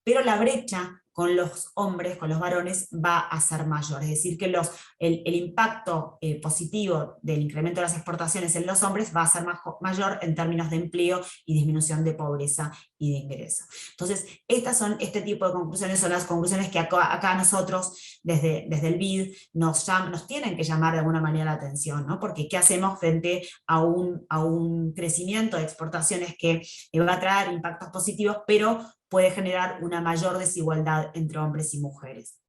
pero la brecha con los hombres, con los varones, va a ser mayor. Es decir, que el impacto positivo del incremento de las exportaciones en los hombres va a ser mayor en términos de empleo y disminución de pobreza y de ingreso. Entonces, este tipo de conclusiones son las conclusiones que acá nosotros, desde el BID, nos tienen que llamar de alguna manera la atención, ¿no? Porque ¿qué hacemos frente a un crecimiento de exportaciones que va a traer impactos positivos, pero puede generar una mayor desigualdad entre hombres y mujeres?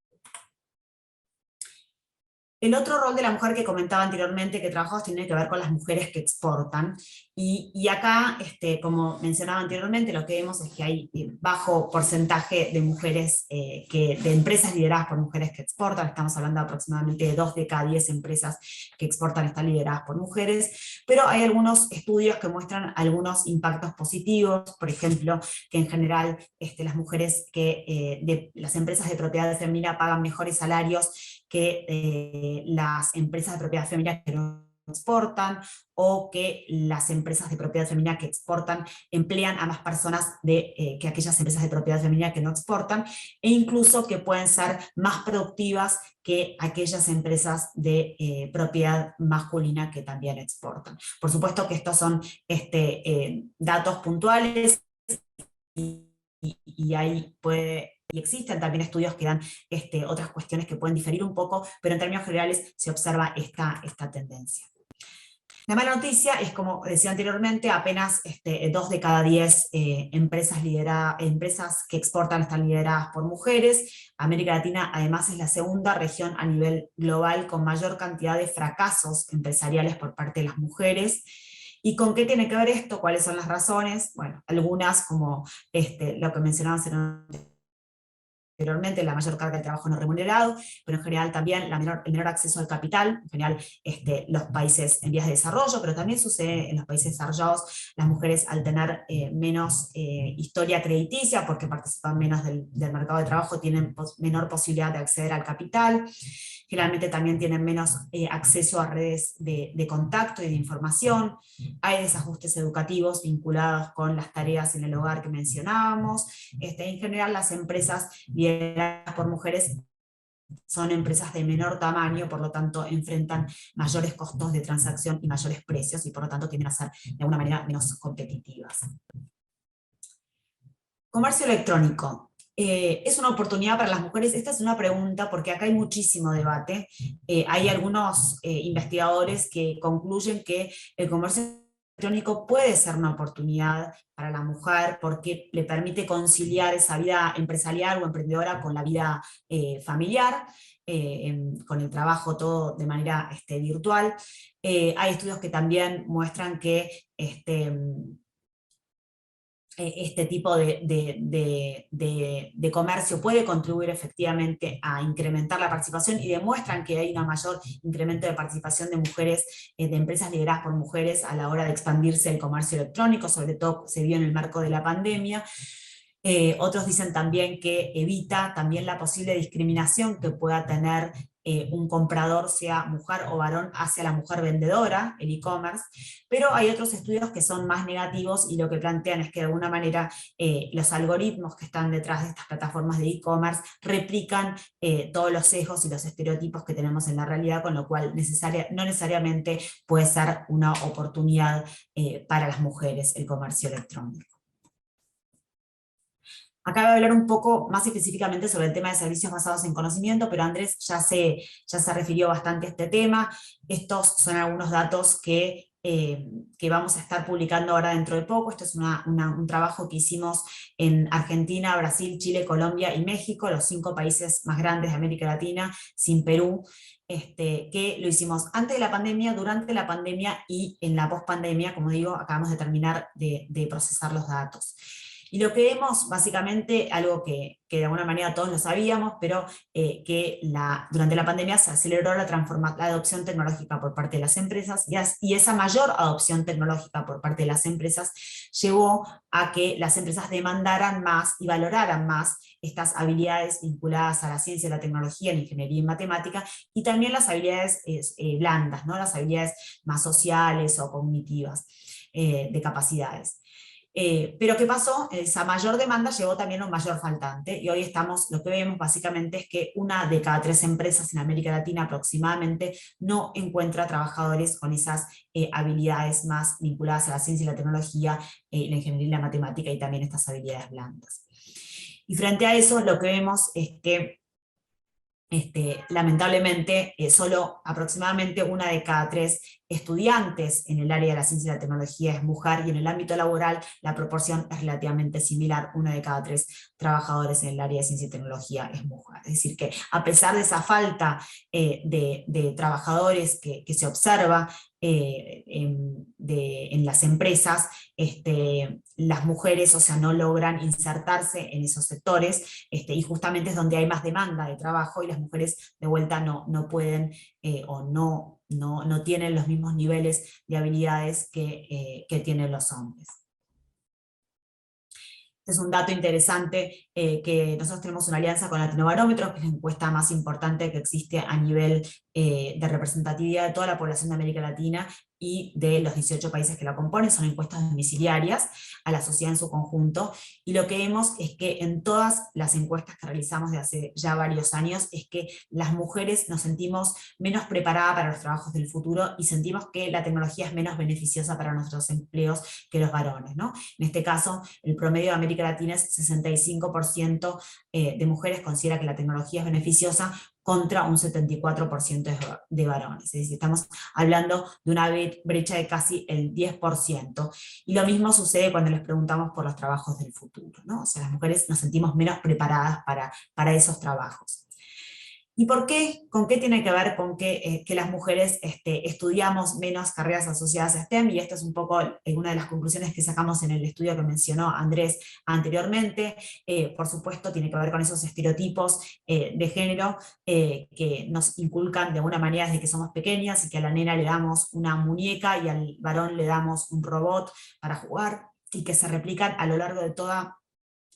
El otro rol de la mujer que comentaba anteriormente que trabajamos tiene que ver con las mujeres que exportan, y acá, como mencionaba anteriormente, lo que vemos es que hay bajo porcentaje de mujeres, de empresas lideradas por mujeres que exportan. Estamos hablando de aproximadamente de 2 de cada 10 empresas que exportan están lideradas por mujeres, pero hay algunos estudios que muestran algunos impactos positivos, por ejemplo, que en general las mujeres de las empresas de propiedad femenina pagan mejores salarios que las empresas de propiedad femenina que no exportan, o que las empresas de propiedad femenina que exportan emplean a más personas que aquellas empresas de propiedad femenina que no exportan, e incluso que pueden ser más productivas que aquellas empresas de propiedad masculina que también exportan. Por supuesto que estos son datos puntuales, y ahí y existen también estudios que dan otras cuestiones que pueden diferir un poco, pero en términos generales se observa esta tendencia. La mala noticia es, como decía anteriormente, apenas 2 de cada 10 empresas que exportan están lideradas por mujeres. América Latina además es la segunda región a nivel global con mayor cantidad de fracasos empresariales por parte de las mujeres. ¿Y con qué tiene que ver esto? ¿Cuáles son las razones? Bueno, algunas como lo que mencionaba anteriormente, la mayor carga de trabajo no remunerado, pero en general también el menor acceso al capital, en general los países en vías de desarrollo, pero también sucede en los países desarrollados. Las mujeres, al tener menos historia crediticia, porque participan menos del mercado de trabajo, tienen menor posibilidad de acceder al capital. Generalmente también tienen menos acceso a redes de contacto y de información. Hay desajustes educativos vinculados con las tareas en el hogar que mencionábamos. En general, las empresas lideradas por mujeres son empresas de menor tamaño, por lo tanto enfrentan mayores costos de transacción y mayores precios, y por lo tanto tienden a ser de alguna manera menos competitivas. Comercio electrónico. ¿Es una oportunidad para las mujeres? Esta es una pregunta porque acá hay muchísimo debate. Hay algunos investigadores que concluyen que el comercio electrónico puede ser una oportunidad para la mujer porque le permite conciliar esa vida empresarial o emprendedora con la vida familiar, con el trabajo todo de manera virtual. Hay estudios que también muestran que este tipo de comercio puede contribuir efectivamente a incrementar la participación, y demuestran que hay un mayor incremento de participación de mujeres, de empresas lideradas por mujeres a la hora de expandirse el comercio electrónico, sobre todo se vio en el marco de la pandemia. Otros dicen también que evita también la posible discriminación que pueda tener un comprador sea mujer o varón hacia la mujer vendedora, el e-commerce, pero hay otros estudios que son más negativos y lo que plantean es que de alguna manera los algoritmos que están detrás de estas plataformas de e-commerce replican todos los sesgos y los estereotipos que tenemos en la realidad, con lo cual no necesariamente puede ser una oportunidad para las mujeres el comercio electrónico. Acá voy a hablar un poco más específicamente sobre el tema de servicios basados en conocimiento, pero Andrés ya se refirió bastante a este tema. Estos son algunos datos que vamos a estar publicando ahora dentro de poco. Esto es un trabajo que hicimos en Argentina, Brasil, Chile, Colombia y México, los 5 países más grandes de América Latina, sin Perú, que lo hicimos antes de la pandemia, durante la pandemia y en la pospandemia. Como digo, acabamos de terminar de procesar los datos. Y lo que vemos, básicamente, algo que de alguna manera todos lo sabíamos, pero que durante la pandemia se aceleró la adopción tecnológica por parte de las empresas, y esa mayor adopción tecnológica por parte de las empresas llevó a que las empresas demandaran más y valoraran más estas habilidades vinculadas a la ciencia, la tecnología, la ingeniería y matemática, y también las habilidades blandas, ¿no? Las habilidades más sociales o cognitivas de capacidades. Pero ¿qué pasó? Esa mayor demanda llevó también a un mayor faltante, y hoy lo que vemos básicamente es que 1 de cada 3 empresas en América Latina aproximadamente no encuentra trabajadores con esas habilidades más vinculadas a la ciencia y la tecnología, la ingeniería y la matemática, y también estas habilidades blandas. Y frente a eso lo que vemos es que lamentablemente solo aproximadamente 1 de cada 3 estudiantes en el área de la ciencia y la tecnología es mujer, y en el ámbito laboral la proporción es relativamente similar: 1 de cada 3 trabajadores en el área de ciencia y tecnología es mujer. Es decir, que a pesar de esa falta de trabajadores que se observa en las empresas, las mujeres, o sea, no logran insertarse en esos sectores, y justamente es donde hay más demanda de trabajo, y las mujeres de vuelta no pueden o no tienen los mismos niveles de habilidades que tienen los hombres. Este es un dato interesante, que nosotros tenemos una alianza con Latinobarómetro, que es la encuesta más importante que existe a nivel de representatividad de toda la población de América Latina y de los 18 países que la componen. Son encuestas domiciliarias a la sociedad en su conjunto, y lo que vemos es que en todas las encuestas que realizamos de hace ya varios años, es que las mujeres nos sentimos menos preparadas para los trabajos del futuro, y sentimos que la tecnología es menos beneficiosa para nuestros empleos que los varones, ¿no? En este caso, el promedio de América Latina es 65% de mujeres considera que la tecnología es beneficiosa, contra un 74% de varones. Es decir, estamos hablando de una brecha de casi el 10%. Y lo mismo sucede cuando les preguntamos por los trabajos del futuro, ¿no? O sea, las mujeres nos sentimos menos preparadas para esos trabajos. ¿Y por qué? ¿Con qué tiene que ver con que las mujeres estudiamos menos carreras asociadas a STEM? Y esta es un poco una de las conclusiones que sacamos en el estudio que mencionó Andrés anteriormente. Por supuesto, tiene que ver con esos estereotipos de género que nos inculcan de alguna manera desde que somos pequeñas, y que a la nena le damos una muñeca y al varón le damos un robot para jugar, y que se replican a lo largo de toda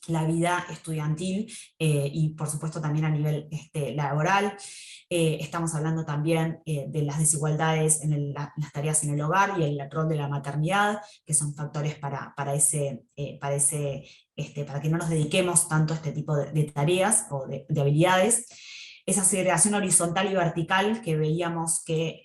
la vida estudiantil y por supuesto también a nivel laboral. Estamos hablando también de las desigualdades en las tareas en el hogar y el rol de la maternidad, que son factores para que no nos dediquemos tanto a este tipo de tareas o de habilidades. Esa segregación horizontal y vertical que veíamos que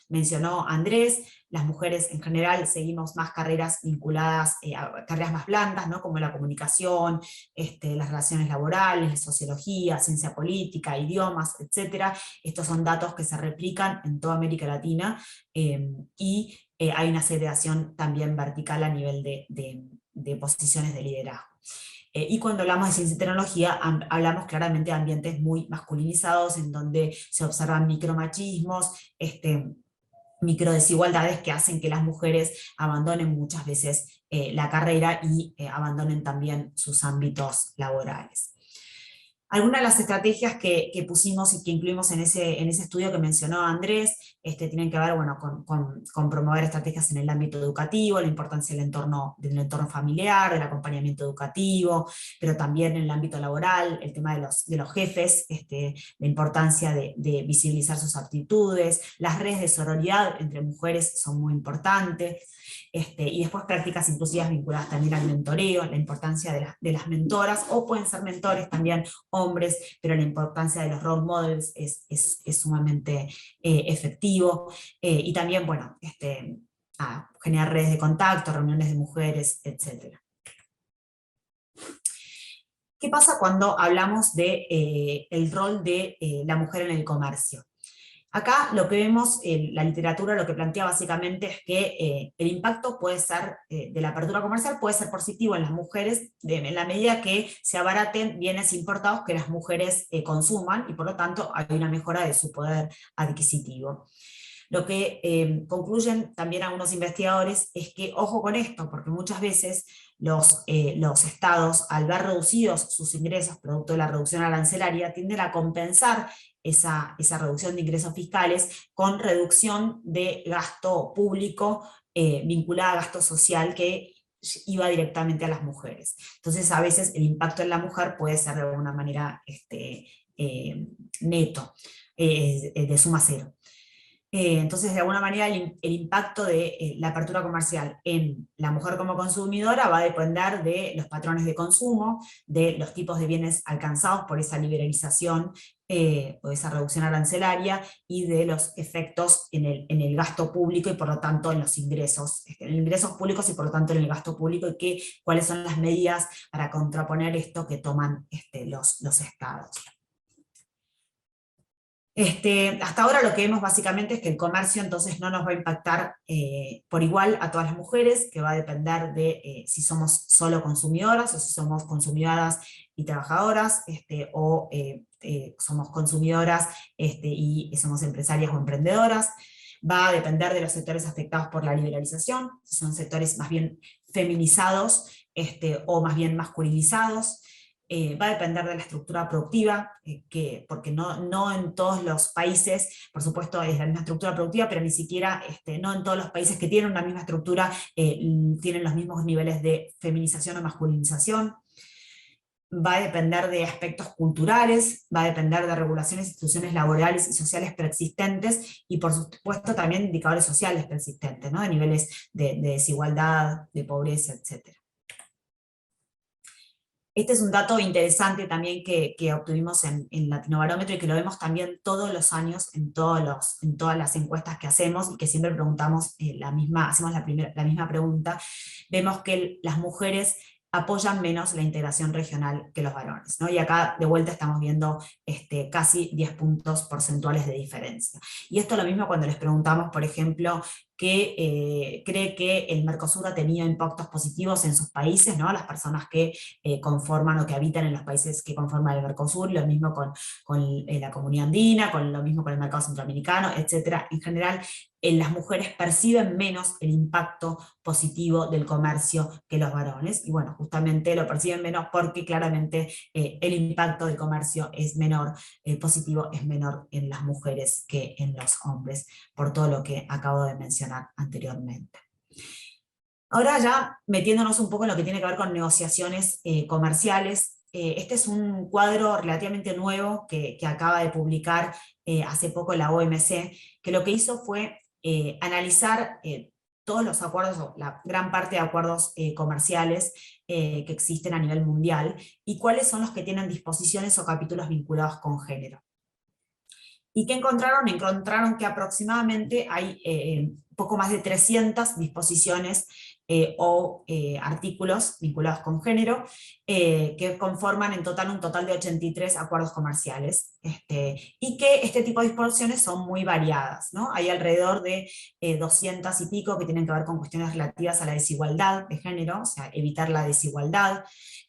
mencionó Andrés. Las mujeres en general seguimos más carreras vinculadas a carreras más blandas, ¿no? Como la comunicación, las relaciones laborales, la sociología, ciencia política, idiomas, etc. Estos son datos que se replican en toda América Latina, y hay una segregación también vertical a nivel de posiciones de liderazgo. Y cuando hablamos de ciencia y tecnología, hablamos claramente de ambientes muy masculinizados, en donde se observan micromachismos, microdesigualdades que hacen que las mujeres abandonen muchas veces la carrera y abandonen también sus ámbitos laborales. Algunas de las estrategias que pusimos y que incluimos en ese estudio que mencionó Andrés, tienen que ver, bueno, con promover estrategias en el ámbito educativo, la importancia del entorno familiar, del acompañamiento educativo, pero también en el ámbito laboral, el tema de los jefes, la importancia de visibilizar sus aptitudes, las redes de sororidad entre mujeres son muy importantes, y después prácticas inclusivas vinculadas también al mentoreo, la importancia de las mentoras, o pueden ser mentores también hombres, pero la importancia de los role models es sumamente efectivo, y también, bueno, generar redes de contacto, reuniones de mujeres, etc. ¿Qué pasa cuando hablamos de el rol de la mujer en el comercio? Acá lo que vemos, la literatura lo que plantea básicamente es que el impacto puede ser, de la apertura comercial puede ser positivo en las mujeres en la medida que se abaraten bienes importados que las mujeres consuman, y por lo tanto hay una mejora de su poder adquisitivo. Lo que concluyen también algunos investigadores es que, ojo con esto, porque muchas veces los estados, al ver reducidos sus ingresos producto de la reducción arancelaria, tienden a compensar esa reducción de ingresos fiscales con reducción de gasto público vinculada a gasto social que iba directamente a las mujeres. Entonces a veces el impacto en la mujer puede ser de alguna manera neto, de suma cero. Entonces, de alguna manera, el impacto de la apertura comercial en la mujer como consumidora va a depender de los patrones de consumo, de los tipos de bienes alcanzados por esa liberalización o esa reducción arancelaria, y de los efectos en el gasto público y por lo tanto en los ingresos, en ingresos públicos y por lo tanto en el gasto público, y cuáles son las medidas para contraponer esto que toman los estados. Hasta ahora lo que vemos básicamente es que el comercio entonces no nos va a impactar por igual a todas las mujeres, que va a depender de si somos solo consumidoras o si somos consumidoras y trabajadoras, o somos consumidoras y somos empresarias o emprendedoras. Va a depender de los sectores afectados por la liberalización, si son sectores más bien feminizados o más bien masculinizados. Va a depender de la estructura productiva, porque no en todos los países, por supuesto es la misma estructura productiva, pero ni siquiera no en todos los países que tienen una misma estructura tienen los mismos niveles de feminización o masculinización. Va a depender de aspectos culturales, va a depender de regulaciones, instituciones laborales y sociales preexistentes, y por supuesto también indicadores sociales preexistentes, ¿no? De niveles de desigualdad, de pobreza, etc. Este es un dato interesante también que obtuvimos en Latinobarómetro, y que lo vemos también todos los años en todas las encuestas que hacemos, y que siempre preguntamos hacemos la misma pregunta. Vemos que las mujeres apoyan menos la integración regional que los varones, ¿no? Y acá de vuelta estamos viendo casi 10 puntos porcentuales de diferencia. Y esto lo mismo cuando les preguntamos, por ejemplo, que cree que el Mercosur ha tenido impactos positivos en sus países, ¿no? Las personas que conforman o que habitan en los países que conforman el Mercosur, lo mismo con la comunidad andina, lo mismo con el mercado centroamericano, etc. En general, las mujeres perciben menos el impacto positivo del comercio que los varones, y bueno, justamente lo perciben menos porque claramente el impacto del comercio es menor, positivo es menor en las mujeres que en los hombres, por todo lo que acabo de mencionar anteriormente. Ahora ya metiéndonos un poco en lo que tiene que ver con negociaciones comerciales, este es un cuadro relativamente nuevo que acaba de publicar hace poco la OMC, que lo que hizo fue analizar todos los acuerdos, o la gran parte de acuerdos comerciales que existen a nivel mundial, y cuáles son los que tienen disposiciones o capítulos vinculados con género. ¿Y qué encontraron? Encontraron que aproximadamente hay poco más de 300 disposiciones o artículos vinculados con género, que conforman en total un total de 83 acuerdos comerciales, y que este tipo de disposiciones son muy variadas, ¿no? Hay alrededor de 200 y pico que tienen que ver con cuestiones relativas a la desigualdad de género, o sea, evitar la desigualdad.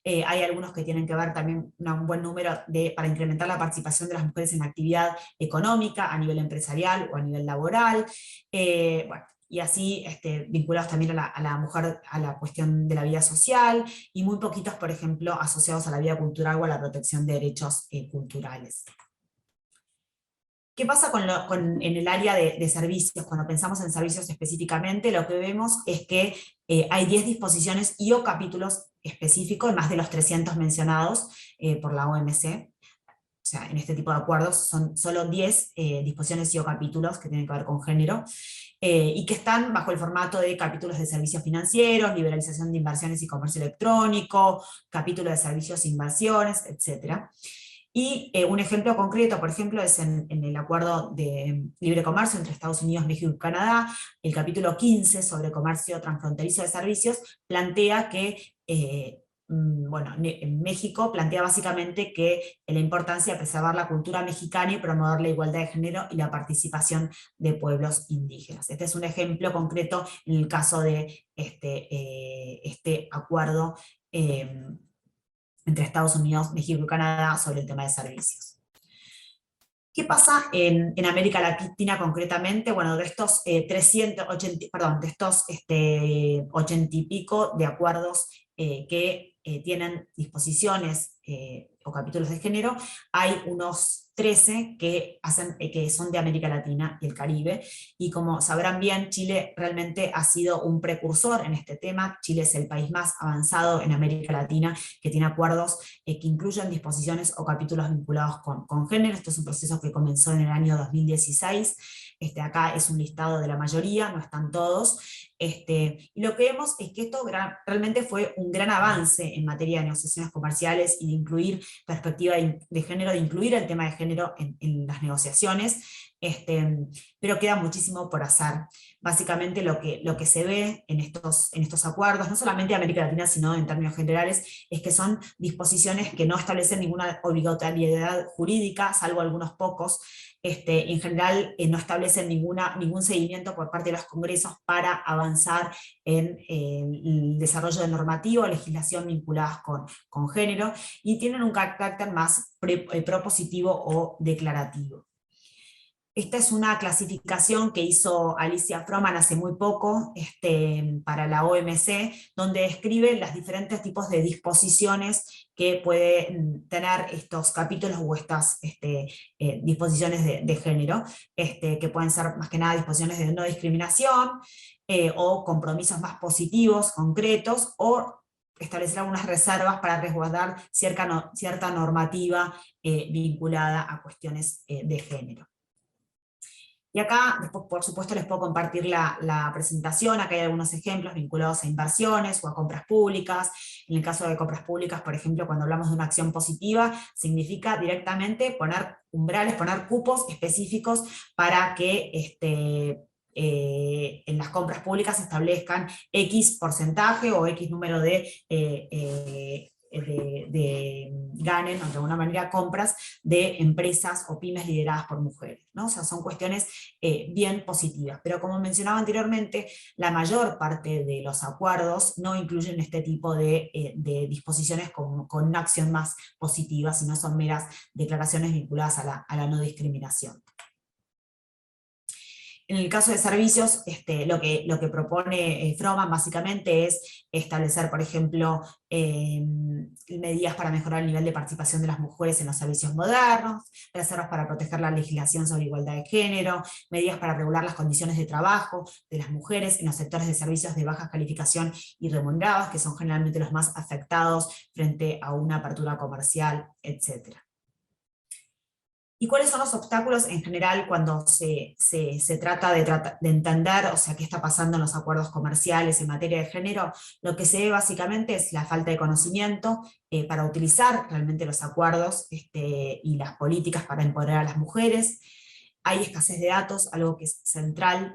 Hay algunos que tienen que ver también, un buen número, para incrementar la participación de las mujeres en actividad económica, a nivel empresarial o a nivel laboral. Bueno, y así vinculados también a la mujer, a la cuestión de la vida social, y muy poquitos, por ejemplo, asociados a la vida cultural o a la protección de derechos culturales. ¿Qué pasa en el área de servicios? Cuando pensamos en servicios específicamente, lo que vemos es que hay 10 disposiciones y o capítulos específicos, más de los 300 mencionados por la OMC. O sea, en este tipo de acuerdos son solo 10 disposiciones y o capítulos que tienen que ver con género, y que están bajo el formato de capítulos de servicios financieros, liberalización de inversiones y comercio electrónico, capítulo de servicios e inversiones, etc. Y un ejemplo concreto, por ejemplo, es en el acuerdo de libre comercio entre Estados Unidos, México y Canadá, el capítulo 15 sobre comercio transfronterizo de servicios, plantea que, en México plantea básicamente que la importancia de preservar la cultura mexicana y promover la igualdad de género y la participación de pueblos indígenas. Este es un ejemplo concreto en el caso de este acuerdo entre Estados Unidos, México y Canadá sobre el tema de servicios. ¿Qué pasa en América Latina concretamente? Bueno, de estos 80 y pico de acuerdos que tienen disposiciones o capítulos de género, hay unos 13 que son de América Latina y el Caribe, y como sabrán bien, Chile realmente ha sido un precursor en este tema. Chile es el país más avanzado en América Latina que tiene acuerdos que incluyen disposiciones o capítulos vinculados con género. Esto es un proceso que comenzó en el año 2016, acá es un listado de la mayoría, no están todos, y lo que vemos es que esto realmente fue un gran avance en materia de negociaciones comerciales y de incluir perspectiva de género, de incluir el tema de género en las negociaciones, pero queda muchísimo por hacer. Básicamente lo que se ve en estos acuerdos, no solamente de América Latina, sino en términos generales, es que son disposiciones que no establecen ninguna obligatoriedad jurídica, salvo algunos pocos. En general no establecen ningún seguimiento por parte de los congresos para avanzar en el desarrollo de normativa o legislación vinculadas con género, y tienen un carácter más propositivo o declarativo. Esta es una clasificación que hizo Alicia Froman hace muy poco para la OMC, donde describe los diferentes tipos de disposiciones que pueden tener estos capítulos o estas disposiciones de género, que pueden ser más que nada disposiciones de no discriminación, o compromisos más positivos, concretos, o establecer algunas reservas para resguardar cierta normativa vinculada a cuestiones de género. Y acá, después, por supuesto, les puedo compartir la presentación. Acá hay algunos ejemplos vinculados a inversiones o a compras públicas. En el caso de compras públicas, por ejemplo, cuando hablamos de una acción positiva, significa directamente poner umbrales, poner cupos específicos para que en las compras públicas se establezcan X porcentaje o X número de ganen, o de alguna manera compras de empresas o pymes lideradas por mujeres, ¿no? O sea, son cuestiones bien positivas, pero como mencionaba anteriormente, la mayor parte de los acuerdos no incluyen este tipo de disposiciones con una acción más positiva, sino son meras declaraciones vinculadas a la no discriminación. En el caso de servicios, lo que propone Froman básicamente es establecer, por ejemplo, medidas para mejorar el nivel de participación de las mujeres en los servicios modernos, reservas para proteger la legislación sobre igualdad de género, medidas para regular las condiciones de trabajo de las mujeres en los sectores de servicios de baja calificación y remunerados, que son generalmente los más afectados frente a una apertura comercial, etc. ¿Y cuáles son los obstáculos en general cuando se trata de entender, o sea, qué está pasando en los acuerdos comerciales en materia de género? Lo que se ve básicamente es la falta de conocimiento para utilizar realmente los acuerdos y las políticas para empoderar a las mujeres. Hay escasez de datos, algo que es central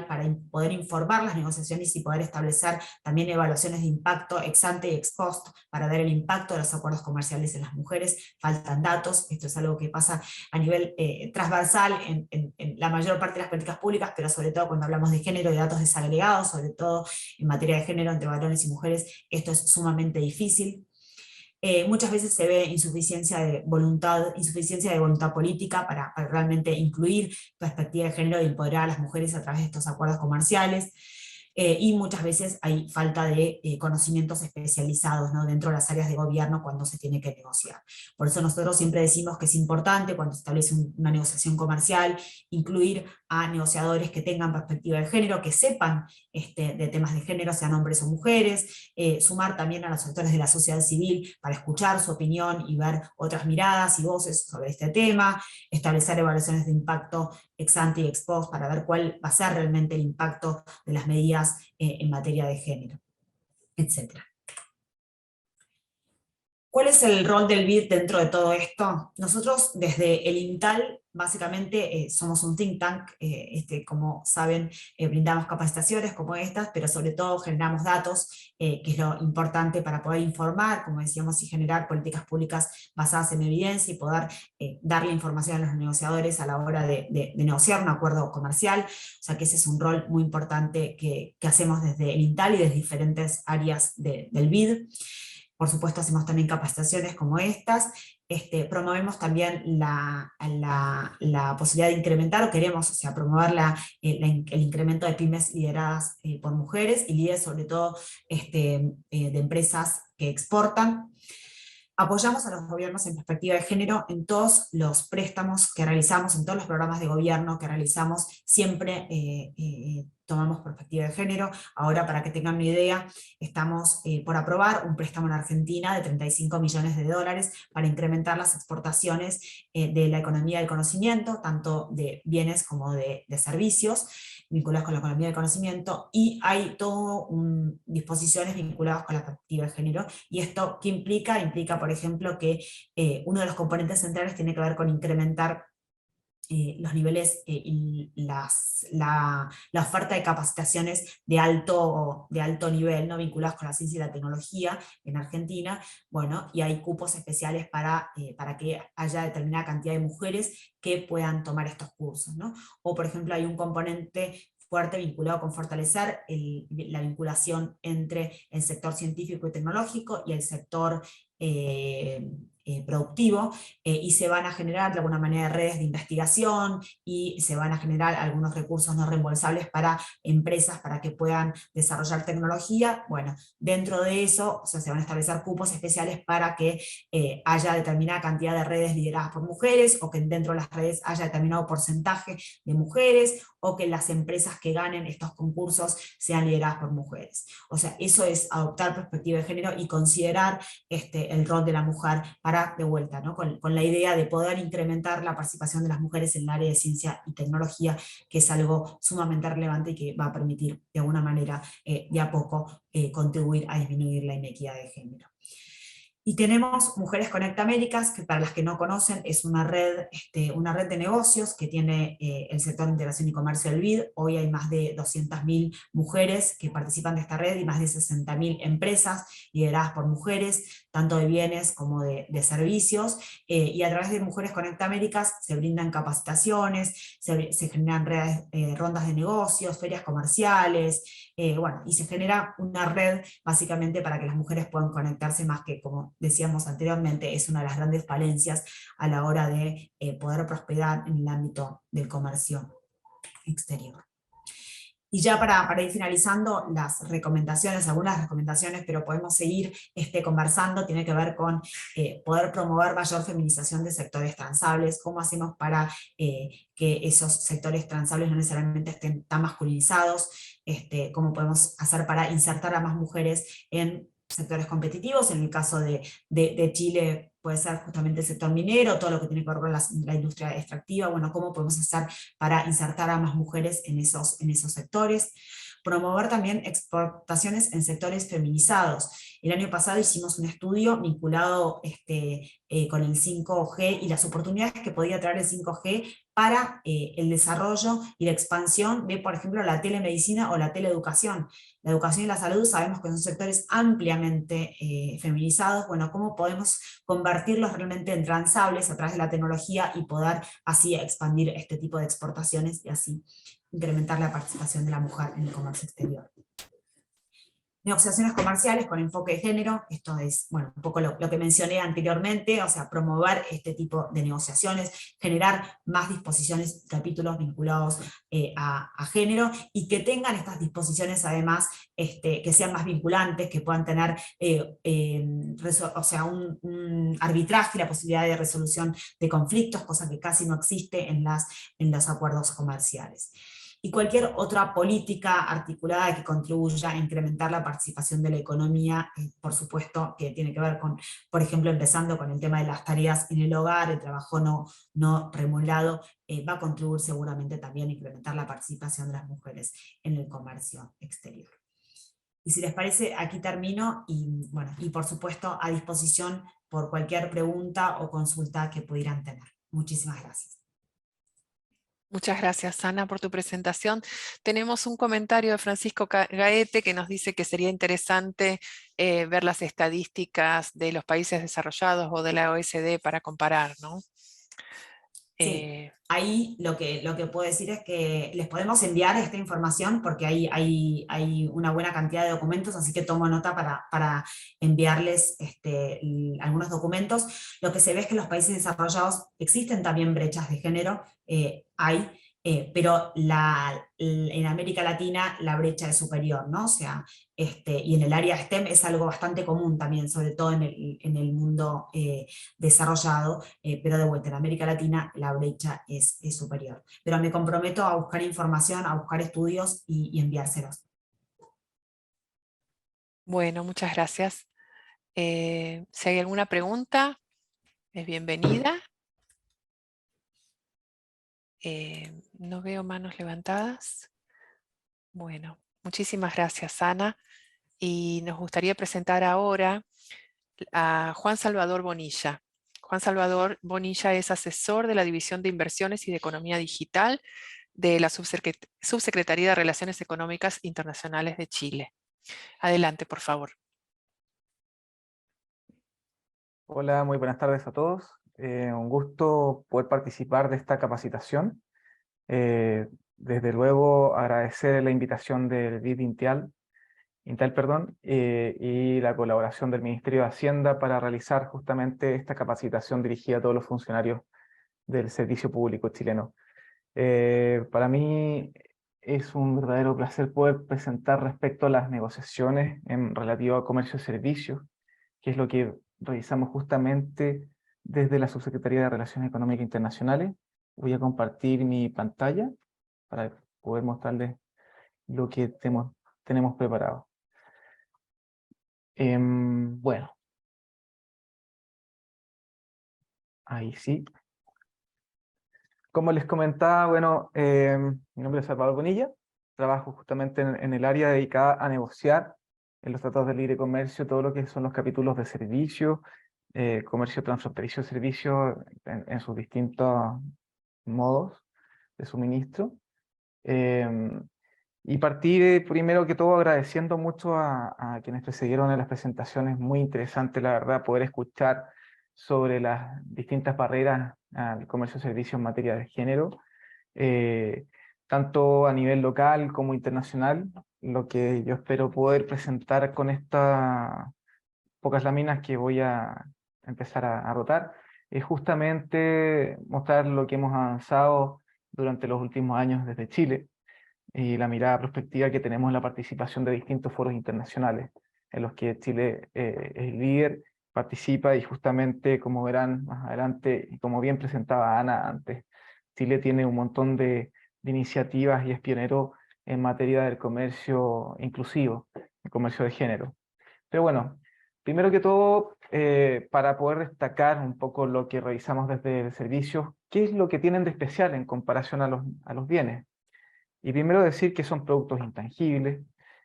para poder informar las negociaciones y poder establecer también evaluaciones de impacto ex ante y ex post para ver el impacto de los acuerdos comerciales en las mujeres. Faltan datos, esto es algo que pasa a nivel transversal en la mayor parte de las políticas públicas, pero sobre todo cuando hablamos de género y datos desagregados, sobre todo en materia de género entre varones y mujeres, esto es sumamente difícil. Muchas veces se ve insuficiencia de voluntad política para realmente incluir perspectiva de género y empoderar a las mujeres a través de estos acuerdos comerciales. Y muchas veces hay falta de conocimientos especializados, ¿no?, dentro de las áreas de gobierno cuando se tiene que negociar. Por eso nosotros siempre decimos que es importante cuando se establece una negociación comercial, incluir a negociadores que tengan perspectiva de género, que sepan de temas de género, sean hombres o mujeres, sumar también a los sectores de la sociedad civil para escuchar su opinión y ver otras miradas y voces sobre este tema, establecer evaluaciones de impacto ex ante y ex post para ver cuál va a ser realmente el impacto de las medidas en materia de género, etc. ¿Cuál es el rol del BID dentro de todo esto? Nosotros desde el INTAL básicamente somos un think tank, como saben, brindamos capacitaciones como estas, pero sobre todo generamos datos, que es lo importante para poder informar, como decíamos, y generar políticas públicas basadas en evidencia y poder darle información a los negociadores a la hora de negociar un acuerdo comercial. O sea que ese es un rol muy importante que hacemos desde el INTAL y desde diferentes áreas del BID. Por supuesto hacemos también capacitaciones como estas, promovemos también la posibilidad de incrementar, o queremos, o sea, promover el incremento de pymes lideradas por mujeres, y líderes sobre todo de empresas que exportan. Apoyamos a los gobiernos en perspectiva de género en todos los préstamos que realizamos, en todos los programas de gobierno que realizamos, siempre tomamos perspectiva de género. Ahora, para que tengan una idea, estamos por aprobar un préstamo en Argentina de $35 millones para incrementar las exportaciones de la economía del conocimiento, tanto de bienes como de servicios, vinculados con la economía del conocimiento, y hay todo disposiciones vinculadas con la perspectiva de género. ¿Y esto qué implica? Implica, por ejemplo, que uno de los componentes centrales tiene que ver con incrementar los niveles y la oferta de capacitaciones de alto nivel, ¿no?, vinculadas con la ciencia y la tecnología en Argentina. Bueno, y hay cupos especiales para que haya determinada cantidad de mujeres que puedan tomar estos cursos, ¿no? O, por ejemplo, hay un componente fuerte vinculado con fortalecer la vinculación entre el sector científico y tecnológico y el sector productivo, y se van a generar de alguna manera redes de investigación, y se van a generar algunos recursos no reembolsables para empresas para que puedan desarrollar tecnología. Bueno, dentro de eso, o sea, se van a establecer cupos especiales para que haya determinada cantidad de redes lideradas por mujeres, o que dentro de las redes haya determinado porcentaje de mujeres, o que las empresas que ganen estos concursos sean lideradas por mujeres. O sea, eso es adoptar perspectiva de género y considerar el rol de la mujer para, de vuelta, ¿no?, con la idea de poder incrementar la participación de las mujeres en el área de ciencia y tecnología, que es algo sumamente relevante y que va a permitir de alguna manera de a poco contribuir a disminuir la inequidad de género. Y tenemos Mujeres Conecta Américas, que para las que no conocen es una red de negocios que tiene el sector de integración y comercio del BID. Hoy hay más de 200.000 mujeres que participan de esta red y más de 60.000 empresas lideradas por mujeres, tanto de bienes como de servicios, y a través de Mujeres Conecta Américas se brindan capacitaciones, se generan rondas de negocios, ferias comerciales, bueno, y se genera una red básicamente para que las mujeres puedan conectarse más, que, como decíamos anteriormente, es una de las grandes falencias a la hora de poder prosperar en el ámbito del comercio exterior. Y ya para ir finalizando, las recomendaciones, algunas recomendaciones, pero podemos seguir conversando, tiene que ver con poder promover mayor feminización de sectores transables. ¿Cómo hacemos para que esos sectores transables no necesariamente estén tan masculinizados? ¿Cómo podemos hacer para insertar a más mujeres en sectores competitivos? En el caso de Chile puede ser justamente el sector minero, todo lo que tiene que ver con la industria extractiva. Bueno, ¿cómo podemos hacer para insertar a más mujeres en esos sectores? Promover también exportaciones en sectores feminizados. El año pasado hicimos un estudio vinculado con el 5G y las oportunidades que podía traer el 5G para el desarrollo y la expansión de, por ejemplo, la telemedicina o la teleeducación. La educación y la salud sabemos que son sectores ampliamente feminizados. Bueno, ¿cómo podemos convertirlos realmente en transables a través de la tecnología y poder así expandir este tipo de exportaciones y así incrementar la participación de la mujer en el comercio exterior? negociaciones comerciales con enfoque de género. Esto es, bueno, un poco lo que mencioné anteriormente, o sea, promover este tipo de negociaciones, generar más disposiciones, capítulos vinculados a género, y que tengan estas disposiciones además, que sean más vinculantes, que puedan tener o sea, un arbitraje, la posibilidad de resolución de conflictos, cosa que casi no existe en los acuerdos comerciales. Y cualquier otra política articulada que contribuya a incrementar la participación de la economía, por supuesto que tiene que ver con, por ejemplo, empezando con el tema de las tareas en el hogar, el trabajo no remunerado, va a contribuir seguramente también a incrementar la participación de las mujeres en el comercio exterior. Y si les parece, aquí termino, y, bueno, y por supuesto a disposición por cualquier pregunta o consulta que pudieran tener. Muchísimas gracias. Muchas gracias, Ana, por tu presentación. Tenemos un comentario de Francisco Gaete que nos dice que sería interesante ver las estadísticas de los países desarrollados o de la OECD para comparar, ¿no? Sí, ahí lo que puedo decir es que les podemos enviar esta información porque hay una buena cantidad de documentos, así que tomo nota para enviarles algunos documentos. Lo que se ve es que en los países desarrollados existen también brechas de género, pero en América Latina la brecha es superior, ¿no? O sea, y en el área STEM es algo bastante común también, sobre todo en el mundo desarrollado, pero de vuelta en América Latina la brecha es superior. Pero me comprometo a buscar información, a buscar estudios y enviárselos. Bueno, muchas gracias. Si hay alguna pregunta, es bienvenida. No veo manos levantadas. Bueno, muchísimas gracias, Ana. Y nos gustaría presentar ahora a Juan Salvador Bonilla. Juan Salvador Bonilla es asesor de la División de Inversiones y de Economía Digital de la Subsecretaría de Relaciones Económicas Internacionales de Chile. Adelante, por favor. Hola, muy buenas tardes a todos. Un gusto poder participar de esta capacitación. Desde luego agradecer la invitación del BID Intel, y la colaboración del Ministerio de Hacienda para realizar justamente esta capacitación dirigida a todos los funcionarios del servicio público chileno. Para mí es un verdadero placer poder presentar respecto a las negociaciones en relativo a comercio y servicios, que es lo que realizamos justamente desde la Subsecretaría de Relaciones Económicas Internacionales. Voy a compartir mi pantalla para poder mostrarles lo que tenemos preparado. Bueno, ahí sí. Como les comentaba, bueno, mi nombre es Salvador Bonilla, trabajo justamente en el área dedicada a negociar en los tratados de libre comercio todo lo que son los capítulos de servicio, comercio transfronterizo de servicio en sus distintos modos de suministro. Y partí primero que todo agradeciendo mucho a quienes precedieron en las presentaciones, muy interesante la verdad poder escuchar sobre las distintas barreras al comercio de servicios en materia de género, tanto a nivel local como internacional. Lo que yo espero poder presentar con estas pocas láminas que voy a empezar a rotar es justamente mostrar lo que hemos avanzado durante los últimos años desde Chile y la mirada prospectiva que tenemos en la participación de distintos foros internacionales, en los que Chile es líder, participa, y justamente, como verán más adelante, y como bien presentaba Ana antes, Chile tiene un montón de iniciativas y es pionero en materia del comercio inclusivo, el comercio de género. Pero bueno, primero que todo, para poder destacar un poco lo que revisamos desde el servicio, ¿qué es lo que tienen de especial en comparación a los bienes? Y primero decir que son productos intangibles,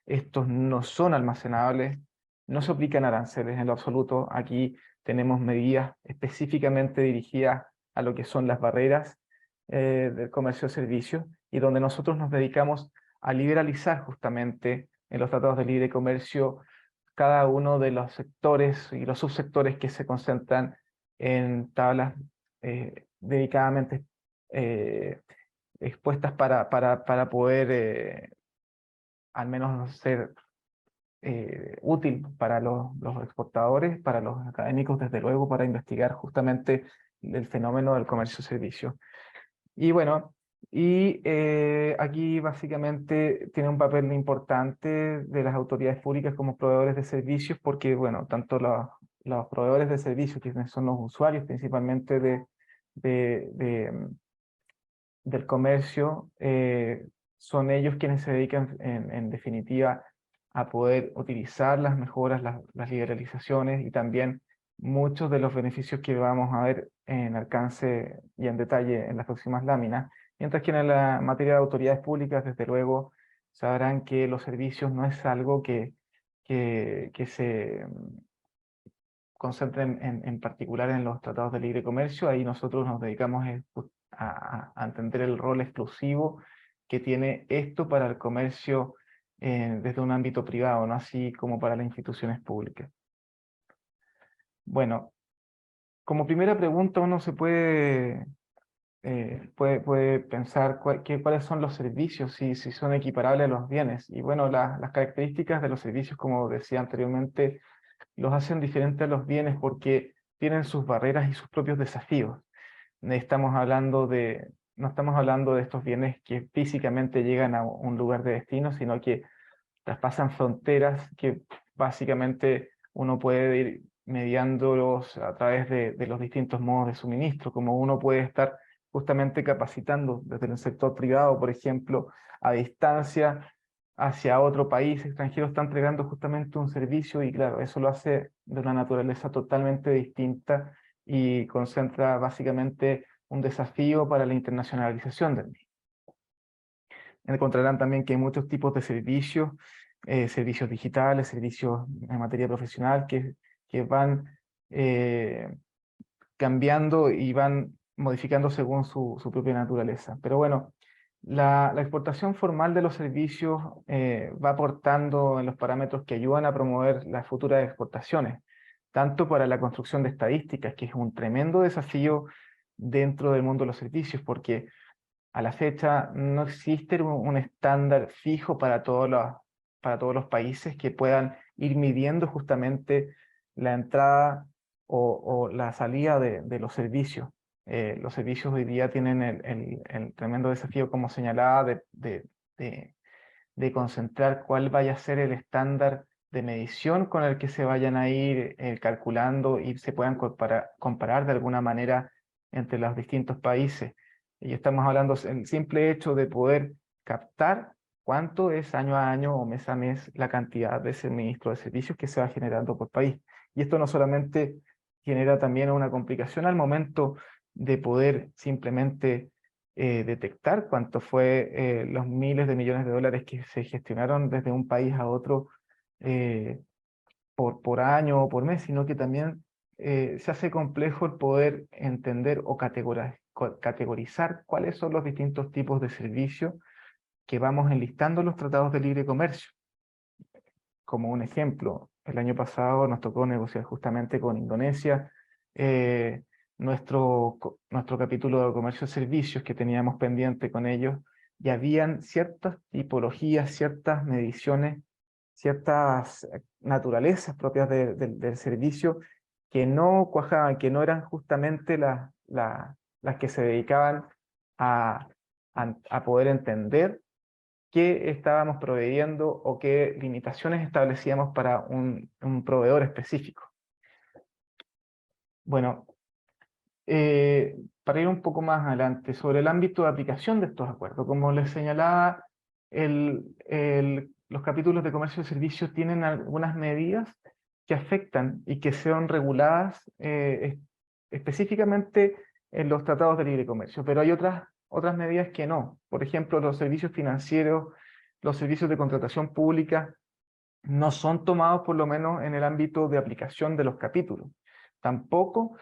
estos no son almacenables, no se aplican aranceles en lo absoluto. Aquí tenemos medidas específicamente dirigidas a lo que son las barreras del comercio de servicios, y donde nosotros nos dedicamos a liberalizar justamente en los tratados de libre comercio cada uno de los sectores y los subsectores que se concentran en tablas dedicadamente expuestas para poder al menos ser útil para los exportadores, para los académicos, desde luego, para investigar justamente el fenómeno del comercio-servicio. Y bueno, aquí básicamente tiene un papel importante de las autoridades públicas como proveedores de servicios, porque bueno, tanto los proveedores de servicios, quienes son los usuarios principalmente del comercio, son ellos quienes se dedican en definitiva a poder utilizar las mejoras, las liberalizaciones y también muchos de los beneficios que vamos a ver en alcance y en detalle en las próximas láminas, mientras que en la materia de autoridades públicas, desde luego, sabrán que los servicios no es algo que se concentren en particular en los tratados de libre comercio. Ahí nosotros nos dedicamos a entender el rol exclusivo que tiene esto para el comercio desde un ámbito privado, no así como para las instituciones públicas. Bueno, como primera pregunta uno se puede pensar cuáles son los servicios, si son equiparables a los bienes. Y bueno, las características de los servicios, como decía anteriormente, los hacen diferentes a los bienes porque tienen sus barreras y sus propios desafíos. No estamos hablando de estos bienes que físicamente llegan a un lugar de destino, sino que traspasan fronteras que básicamente uno puede ir mediándolos a través de los distintos modos de suministro, como uno puede estar justamente capacitando desde el sector privado, por ejemplo, a distancia hacia otro país extranjero, está entregando justamente un servicio y claro, eso lo hace de una naturaleza totalmente distinta y concentra básicamente un desafío para la internacionalización del mismo. Encontrarán también que hay muchos tipos de servicios, servicios digitales, servicios en materia profesional que van cambiando y van modificando según su propia naturaleza. Pero bueno, la exportación formal de los servicios va aportando en los parámetros que ayudan a promover las futuras exportaciones, tanto para la construcción de estadísticas, que es un tremendo desafío dentro del mundo de los servicios, porque a la fecha no existe un estándar fijo para todos los países que puedan ir midiendo justamente la entrada o la salida de los servicios. Los servicios hoy día tienen el tremendo desafío, como señalaba, de concentrar cuál vaya a ser el estándar de medición con el que se vayan a ir calculando y se puedan comparar de alguna manera entre los distintos países. Y estamos hablando del simple hecho de poder captar cuánto es año a año o mes a mes la cantidad de suministro de servicios que se va generando por país. Y esto no solamente genera también una complicación al momento de poder simplemente detectar cuánto fue los miles de millones de dólares que se gestionaron desde un país a otro por año o por mes, sino que también se hace complejo el poder entender o categorizar cuáles son los distintos tipos de servicios que vamos enlistando en los tratados de libre comercio. Como un ejemplo, el año pasado nos tocó negociar justamente con Indonesia nuestro capítulo de comercio y servicios que teníamos pendiente con ellos, y habían ciertas tipologías, ciertas mediciones, ciertas naturalezas propias del servicio que no cuajaban, que no eran justamente las que se dedicaban a poder entender qué estábamos proveyendo o qué limitaciones establecíamos para un proveedor específico. Bueno, para ir un poco más adelante, sobre el ámbito de aplicación de estos acuerdos, como les señalaba, los capítulos de comercio y servicios tienen algunas medidas que afectan y que sean reguladas específicamente en los tratados de libre comercio, pero hay otras medidas que no. Por ejemplo, los servicios financieros, los servicios de contratación pública, no son tomados por lo menos en el ámbito de aplicación de los capítulos. Tampoco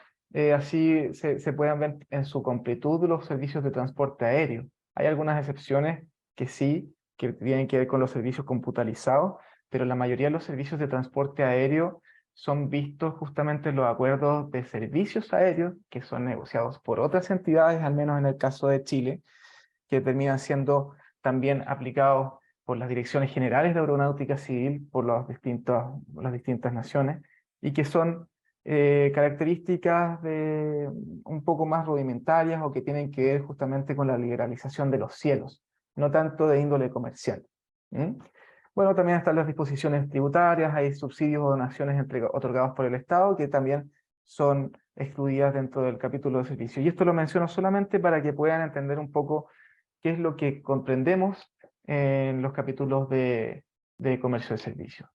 así se pueden ver en su completud los servicios de transporte aéreo. Hay algunas excepciones que sí, que tienen que ver con los servicios computalizados, pero la mayoría de los servicios de transporte aéreo son vistos justamente en los acuerdos de servicios aéreos que son negociados por otras entidades, al menos en el caso de Chile, que terminan siendo también aplicados por las direcciones generales de aeronáutica civil, por las distintas naciones, y que son características un poco más rudimentarias o que tienen que ver justamente con la liberalización de los cielos, no tanto de índole comercial. Bueno, también están las disposiciones tributarias, hay subsidios o donaciones otorgados por el Estado que también son excluidas dentro del capítulo de servicios. Y esto lo menciono solamente para que puedan entender un poco qué es lo que comprendemos en los capítulos de comercio de servicios.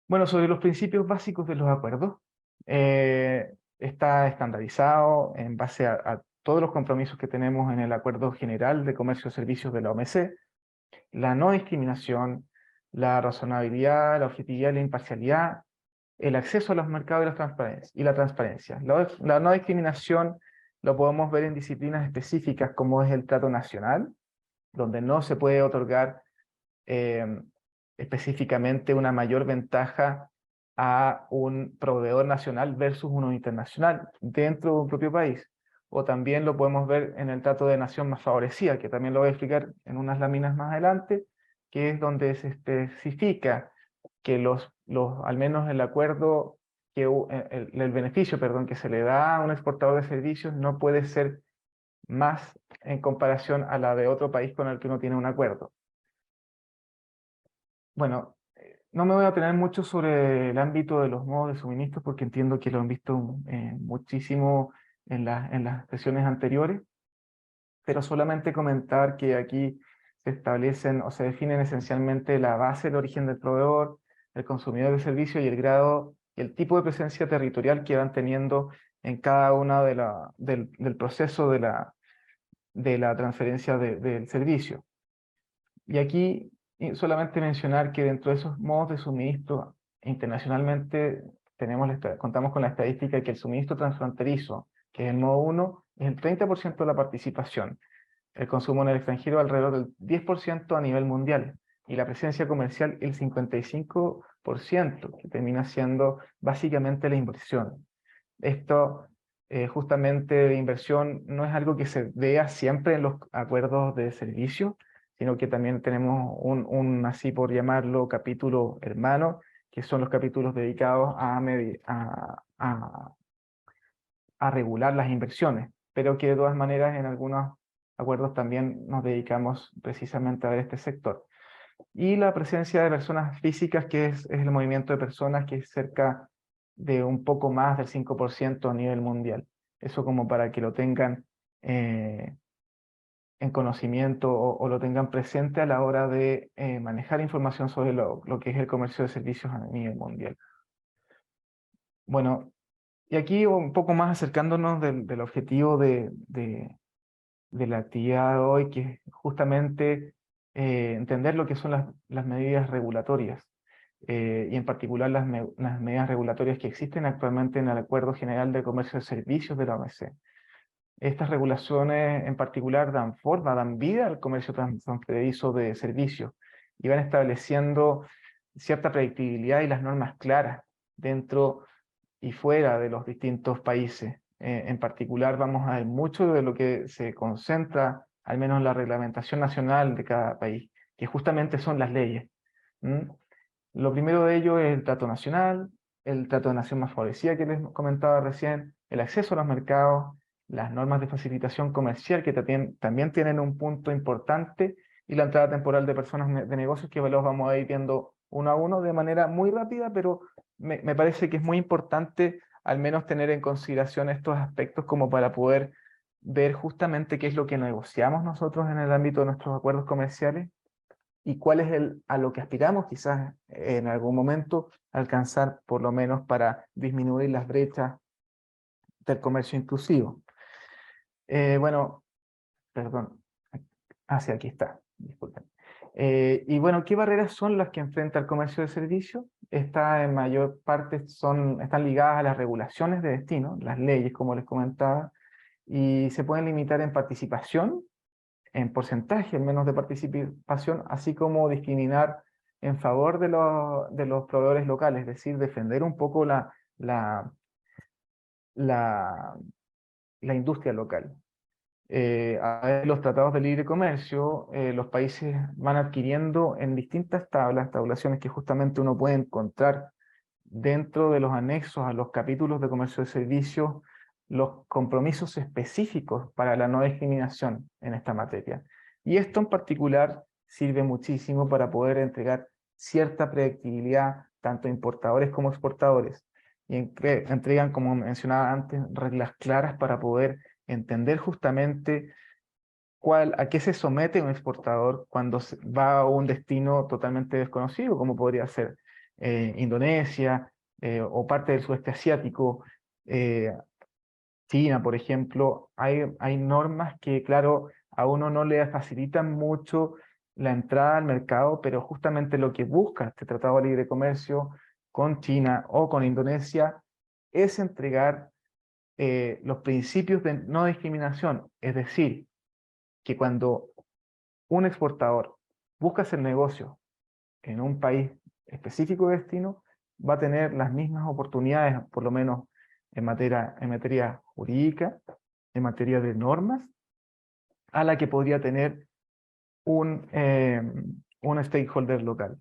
Bueno, sobre los principios básicos de los acuerdos, está estandarizado en base a todos los compromisos que tenemos en el Acuerdo General de Comercio de Servicios de la OMC, la no discriminación, la razonabilidad, la objetividad y la imparcialidad, el acceso a los mercados y la transparencia. La no discriminación lo podemos ver en disciplinas específicas como es el trato nacional, donde no se puede otorgar específicamente una mayor ventaja a un proveedor nacional versus uno internacional dentro de un propio país. O también lo podemos ver en el trato de nación más favorecida, que también lo voy a explicar en unas láminas más adelante, que es donde se especifica que al menos el acuerdo, el beneficio, perdón, que se le da a un exportador de servicios no puede ser más en comparación a la de otro país con el que uno tiene un acuerdo. Bueno, no me voy a detener mucho sobre el ámbito de los modos de suministro porque entiendo que lo han visto muchísimo en las sesiones anteriores, pero solamente comentar que aquí se establecen o se definen esencialmente la base, el origen del proveedor, el consumidor de servicio y el grado y el tipo de presencia territorial que van teniendo en cada una del proceso de la transferencia del servicio. Y aquí solamente mencionar que dentro de esos modos de suministro internacionalmente contamos con la estadística de que el suministro transfronterizo, que es el modo 1, es el 30% de la participación. El consumo en el extranjero alrededor del 10% a nivel mundial. Y la presencia comercial el 55%, que termina siendo básicamente la inversión. Esto justamente de inversión no es algo que se vea siempre en los acuerdos de servicio, sino que también tenemos así por llamarlo, capítulo hermano, que son los capítulos dedicados a regular las inversiones, pero que de todas maneras en algunos acuerdos también nos dedicamos precisamente a ver este sector. Y la presencia de personas físicas, que es el movimiento de personas, que es cerca de un poco más del 5% a nivel mundial. Eso como para que lo tengan en conocimiento o lo tengan presente a la hora de manejar información sobre lo que es el comercio de servicios a nivel mundial. Bueno, y aquí un poco más acercándonos del objetivo de la actividad de hoy, que es justamente entender lo que son las medidas regulatorias, y en particular las medidas regulatorias que existen actualmente en el Acuerdo General de Comercio de Servicios de la OMC. Estas regulaciones en particular dan vida al comercio transfronterizo de servicios y van estableciendo cierta predictibilidad y las normas claras dentro y fuera de los distintos países. En particular vamos a ver mucho de lo que se concentra, al menos en la reglamentación nacional de cada país, que justamente son las leyes. Lo primero de ello es el trato nacional, el trato de nación más favorecida que les comentaba recién, el acceso a los mercados, las normas de facilitación comercial que también tienen un punto importante, y la entrada temporal de personas de negocios, que los vamos a ir viendo uno a uno de manera muy rápida, pero me parece que es muy importante al menos tener en consideración estos aspectos como para poder ver justamente qué es lo que negociamos nosotros en el ámbito de nuestros acuerdos comerciales y cuál es a lo que aspiramos quizás en algún momento alcanzar, por lo menos para disminuir las brechas del comercio inclusivo. Bueno, perdón, hacia aquí está, disculpen. Y bueno, ¿qué barreras son las que enfrenta el comercio de servicios? Esta en mayor parte están ligadas a las regulaciones de destino, las leyes, como les comentaba, y se pueden limitar en participación, en porcentaje al menos de participación, así como discriminar en favor de los proveedores locales, es decir, defender un poco la industria local. a ver los tratados de libre comercio, los países van adquiriendo en distintas tablaciones que justamente uno puede encontrar dentro de los anexos a los capítulos de comercio de servicios, los compromisos específicos para la no discriminación en esta materia. Y esto en particular sirve muchísimo para poder entregar cierta predictibilidad tanto a importadores como exportadores. Y entregan, como mencionaba antes, reglas claras para poder entender justamente a qué se somete un exportador cuando va a un destino totalmente desconocido, como podría ser Indonesia o parte del sudeste asiático, China, por ejemplo. Hay normas que, claro, a uno no le facilitan mucho la entrada al mercado, pero justamente lo que busca este Tratado de Libre Comercio con China o con Indonesia es entregar los principios de no discriminación, es decir, que cuando un exportador busca hacer negocio en un país específico de destino, va a tener las mismas oportunidades, por lo menos en materia jurídica, en materia de normas, a la que podría tener un stakeholder local.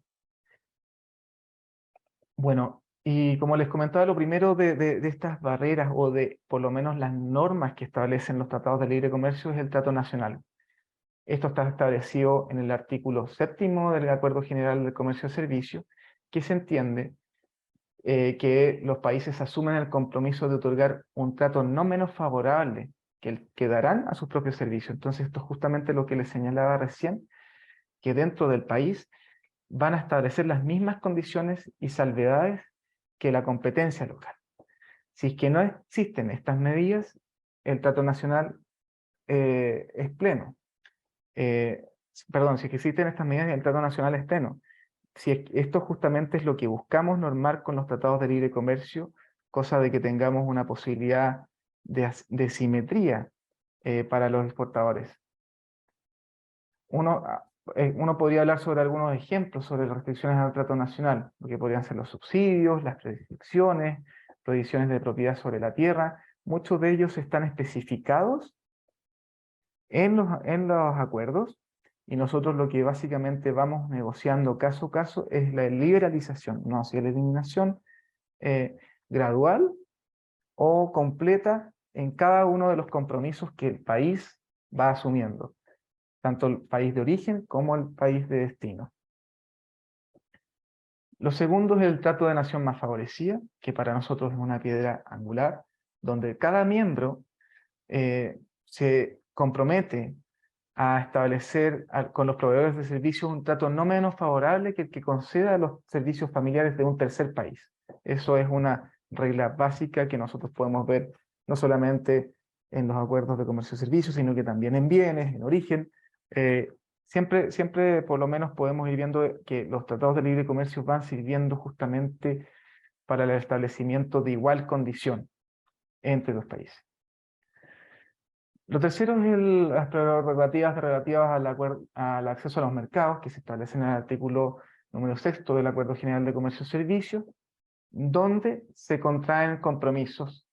Bueno, y como les comentaba, lo primero de estas barreras o de por lo menos las normas que establecen los tratados de libre comercio es el trato nacional. Esto está establecido en el artículo 7º del Acuerdo General de Comercio y Servicios, que se entiende que los países asumen el compromiso de otorgar un trato no menos favorable que el que darán a sus propios servicios. Entonces, esto es justamente lo que les señalaba recién, que dentro del país van a establecer las mismas condiciones y salvedades que la competencia local. Si es que no existen estas medidas, el trato nacional es pleno. Perdón, si es que existen estas medidas, el trato nacional es pleno. Esto justamente es lo que buscamos normar con los tratados de libre comercio, cosa de que tengamos una posibilidad de simetría para los exportadores. Uno podría hablar sobre algunos ejemplos sobre las restricciones al trato nacional, lo que podrían ser los subsidios, las prescripciones, prohibiciones de propiedad sobre la tierra. Muchos de ellos están especificados en los acuerdos, y nosotros lo que básicamente vamos negociando caso a caso es la liberalización, no hacia la eliminación gradual o completa en cada uno de los compromisos que el país va asumiendo, tanto el país de origen como el país de destino. Lo segundo es el trato de nación más favorecida, que para nosotros es una piedra angular, donde cada miembro se compromete a establecer con los proveedores de servicios un trato no menos favorable que el que conceda a los servicios familiares de un tercer país. Eso es una regla básica que nosotros podemos ver no solamente en los acuerdos de comercio y servicios, sino que también en bienes, en origen. Siempre por lo menos podemos ir viendo que los tratados de libre comercio van sirviendo justamente para el establecimiento de igual condición entre los países. Lo tercero es las prerrogativas relativas al acceso a los mercados, que se establecen en el artículo número 6 del Acuerdo General de Comercio y Servicios, donde se contraen compromisos,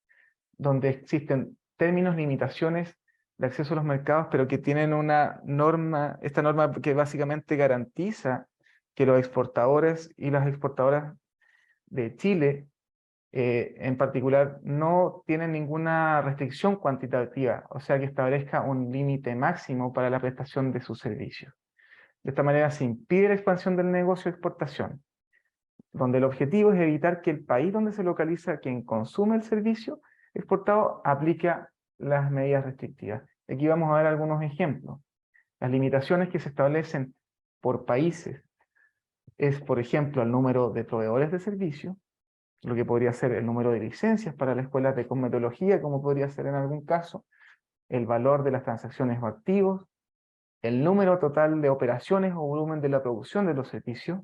donde existen términos, limitaciones de acceso a los mercados, pero que tienen esta norma que básicamente garantiza que los exportadores y las exportadoras de Chile en particular no tienen ninguna restricción cuantitativa, o sea que establezca un límite máximo para la prestación de sus servicios. De esta manera se impide la expansión del negocio de exportación, donde el objetivo es evitar que el país donde se localiza quien consume el servicio exportado aplique las medidas restrictivas. Aquí vamos a ver algunos ejemplos. Las limitaciones que se establecen por países es, por ejemplo, el número de proveedores de servicio, lo que podría ser el número de licencias para las escuelas de cosmetología, como podría ser en algún caso, el valor de las transacciones o activos, el número total de operaciones o volumen de la producción de los servicios,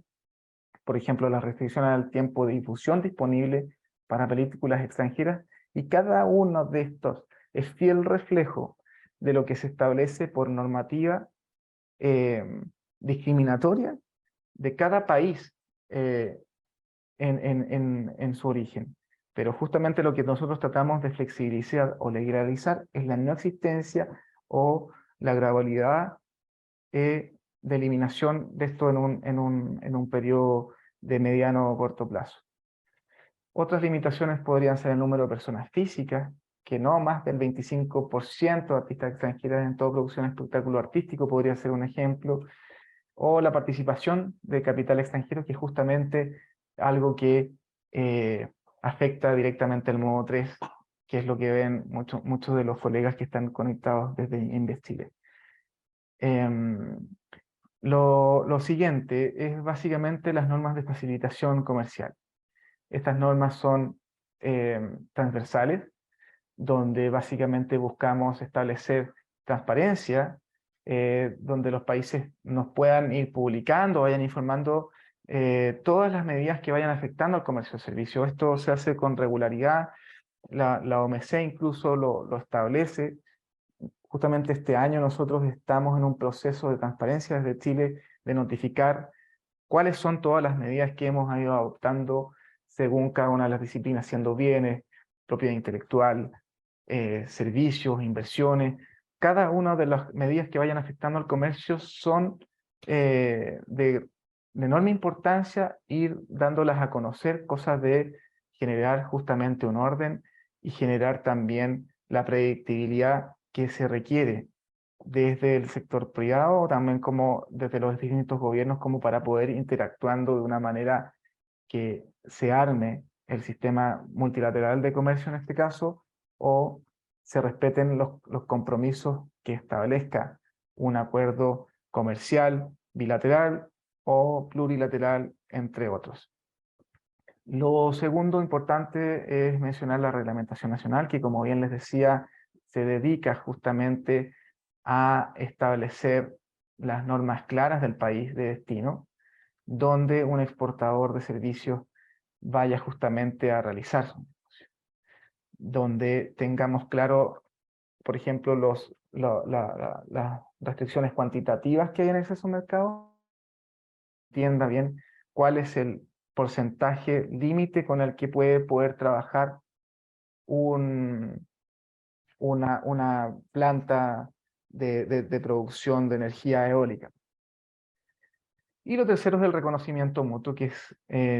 por ejemplo, la restricción al tiempo de difusión disponible para películas extranjeras, y cada uno de estos es fiel reflejo de lo que se establece por normativa discriminatoria de cada país en su origen. Pero justamente lo que nosotros tratamos de flexibilizar o legalizar es la no existencia o la gradualidad de eliminación de esto en un periodo de mediano o corto plazo. Otras limitaciones podrían ser el número de personas físicas, que no más del 25% de artistas extranjeras en toda producción de espectáculo artístico podría ser un ejemplo, o la participación de capital extranjero, que es justamente algo que afecta directamente al modo 3, que es lo que ven muchos de los colegas que están conectados desde Invest Chile. Lo siguiente es básicamente las normas de facilitación comercial. Estas normas son transversales, donde básicamente buscamos establecer transparencia, donde los países nos puedan ir publicando, vayan informando todas las medidas que vayan afectando al comercio de servicios. Esto se hace con regularidad, la OMC incluso lo establece. Justamente este año nosotros estamos en un proceso de transparencia desde Chile de notificar cuáles son todas las medidas que hemos ido adoptando según cada una de las disciplinas, siendo bienes, propiedad intelectual, servicios, inversiones. Cada una de las medidas que vayan afectando al comercio son de enorme importancia ir dándolas a conocer, cosas de generar justamente un orden y generar también la predictibilidad que se requiere desde el sector privado, también como desde los distintos gobiernos, como para poder interactuando de una manera que se arme el sistema multilateral de comercio en este caso, o se respeten los compromisos que establezca un acuerdo comercial, bilateral o plurilateral, entre otros. Lo segundo importante es mencionar la reglamentación nacional, que como bien les decía, se dedica justamente a establecer las normas claras del país de destino, donde un exportador de servicios vaya justamente a realizar su negocio. Donde tengamos claro, por ejemplo, las restricciones cuantitativas que hay en el acceso al mercado, entienda bien cuál es el porcentaje límite con el que puede poder trabajar una planta de producción de energía eólica. Y lo tercero es el reconocimiento mutuo, que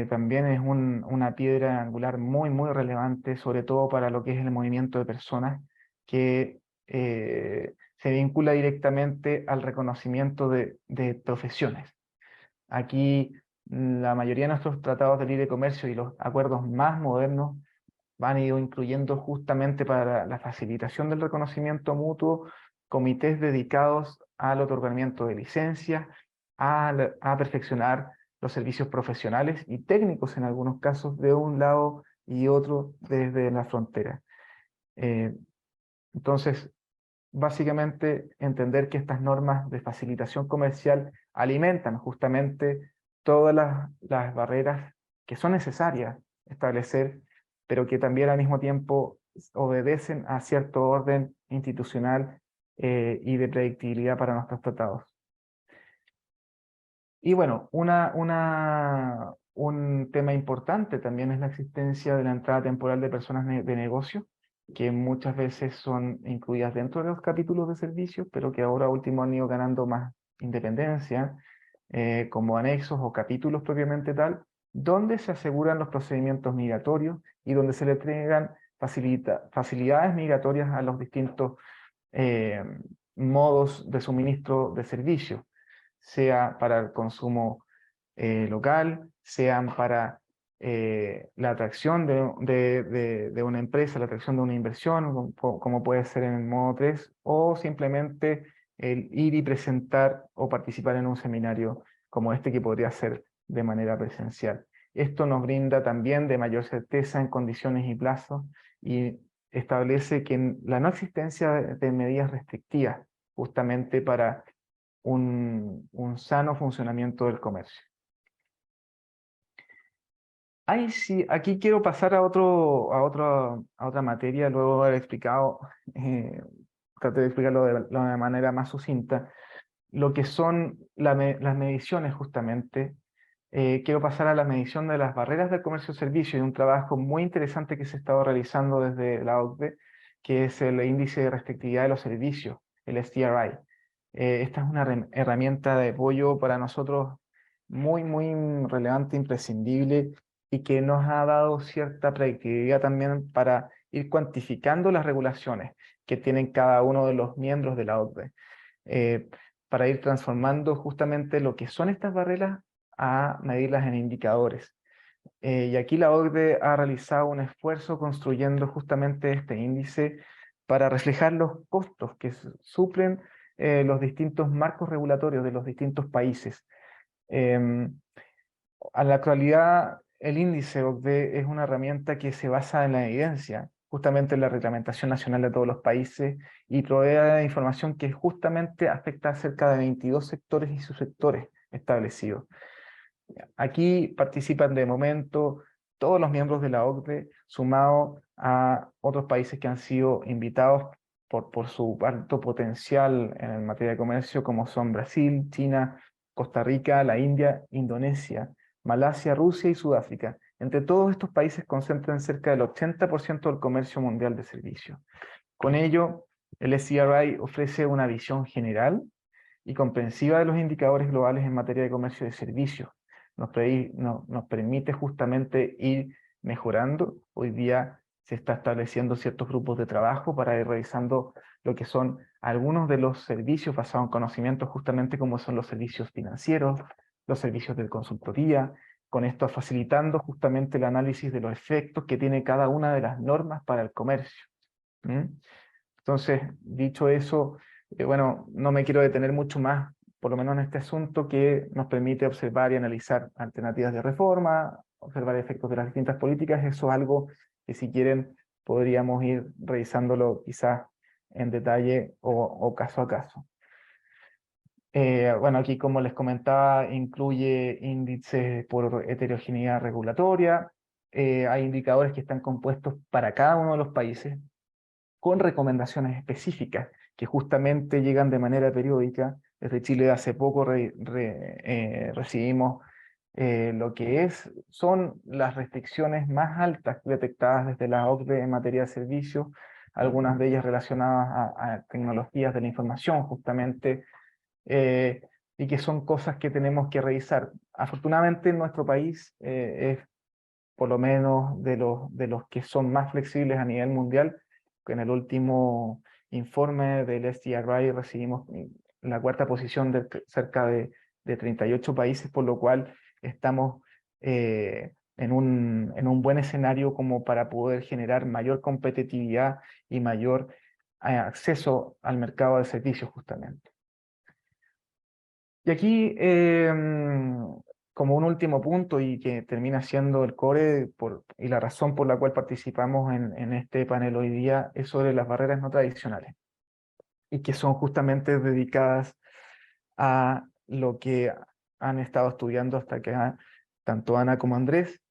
también es una piedra angular muy, muy relevante, sobre todo para lo que es el movimiento de personas, que se vincula directamente al reconocimiento de profesiones. Aquí la mayoría de nuestros tratados de libre comercio y los acuerdos más modernos han ido incluyendo justamente para la facilitación del reconocimiento mutuo comités dedicados al otorgamiento de licencias, a perfeccionar los servicios profesionales y técnicos en algunos casos de un lado y otro desde la frontera. Entonces, básicamente entender que estas normas de facilitación comercial alimentan justamente todas las barreras que son necesarias establecer, pero que también al mismo tiempo obedecen a cierto orden institucional y de predictibilidad para nuestros tratados. Y bueno, un tema importante también es la existencia de la entrada temporal de personas de negocio, que muchas veces son incluidas dentro de los capítulos de servicios, pero que ahora último han ido ganando más independencia, como anexos o capítulos propiamente tal, donde se aseguran los procedimientos migratorios y donde se le entregan facilidades migratorias a los distintos modos de suministro de servicios, sea para el consumo local, sean para la atracción de una empresa, la atracción de una inversión, como puede ser en el modo 3, o simplemente el ir y presentar o participar en un seminario como este que podría ser de manera presencial. Esto nos brinda también de mayor certeza en condiciones y plazos y establece que la no existencia de medidas restrictivas justamente para un sano funcionamiento del comercio. Sí, aquí quiero pasar a otra materia, luego de haber explicado, traté de explicarlo de la manera más sucinta, lo que son las mediciones justamente. Quiero pasar a la medición de las barreras del comercio servicio y un trabajo muy interesante que se ha estado realizando desde la OCDE, que es el índice de restrictividad de los servicios, el STRI. Esta es una herramienta de apoyo para nosotros muy, muy relevante, imprescindible, y que nos ha dado cierta predictibilidad también para ir cuantificando las regulaciones que tienen cada uno de los miembros de la OCDE, para ir transformando justamente lo que son estas barreras a medirlas en indicadores. Y aquí la OCDE ha realizado un esfuerzo construyendo justamente este índice para reflejar los costos que suplen los distintos marcos regulatorios de los distintos países. A la actualidad, el índice OCDE es una herramienta que se basa en la evidencia, justamente en la reglamentación nacional de todos los países, y provee información que justamente afecta a cerca de 22 sectores y subsectores establecidos. Aquí participan de momento todos los miembros de la OCDE, sumado a otros países que han sido invitados por su alto potencial en materia de comercio, como son Brasil, China, Costa Rica, la India, Indonesia, Malasia, Rusia y Sudáfrica. Entre todos estos países concentran cerca del 80% del comercio mundial de servicios. Con ello, el SCRI ofrece una visión general y comprensiva de los indicadores globales en materia de comercio de servicios. Nos permite justamente ir mejorando. Hoy día se está estableciendo ciertos grupos de trabajo para ir revisando lo que son algunos de los servicios basados en conocimiento, justamente como son los servicios financieros, los servicios de consultoría, con esto facilitando justamente el análisis de los efectos que tiene cada una de las normas para el comercio. Entonces, dicho eso, bueno, no me quiero detener mucho más, por lo menos en este asunto, que nos permite observar y analizar alternativas de reforma, observar efectos de las distintas políticas. Eso es algo que, si quieren, podríamos ir revisándolo quizás en detalle o caso a caso. Bueno, aquí, como les comentaba, incluye índices por heterogeneidad regulatoria. Hay indicadores que están compuestos para cada uno de los países, con recomendaciones específicas que justamente llegan de manera periódica. Desde Chile hace poco recibimos lo que son las restricciones más altas detectadas desde la OCDE en materia de servicios, algunas de ellas relacionadas a tecnologías de la información justamente, y que son cosas que tenemos que revisar. Afortunadamente en nuestro país es por lo menos de los que son más flexibles a nivel mundial. En el último informe del STRI recibimos la cuarta posición de cerca de 38 países, por lo cual estamos en un buen escenario como para poder generar mayor competitividad y mayor acceso al mercado de servicios justamente. Y aquí, como un último punto, y que termina siendo el core y la razón por la cual participamos en este panel hoy día, es sobre las barreras no tradicionales, y que son justamente dedicadas a lo que han estado estudiando hasta acá tanto Ana como Andrés.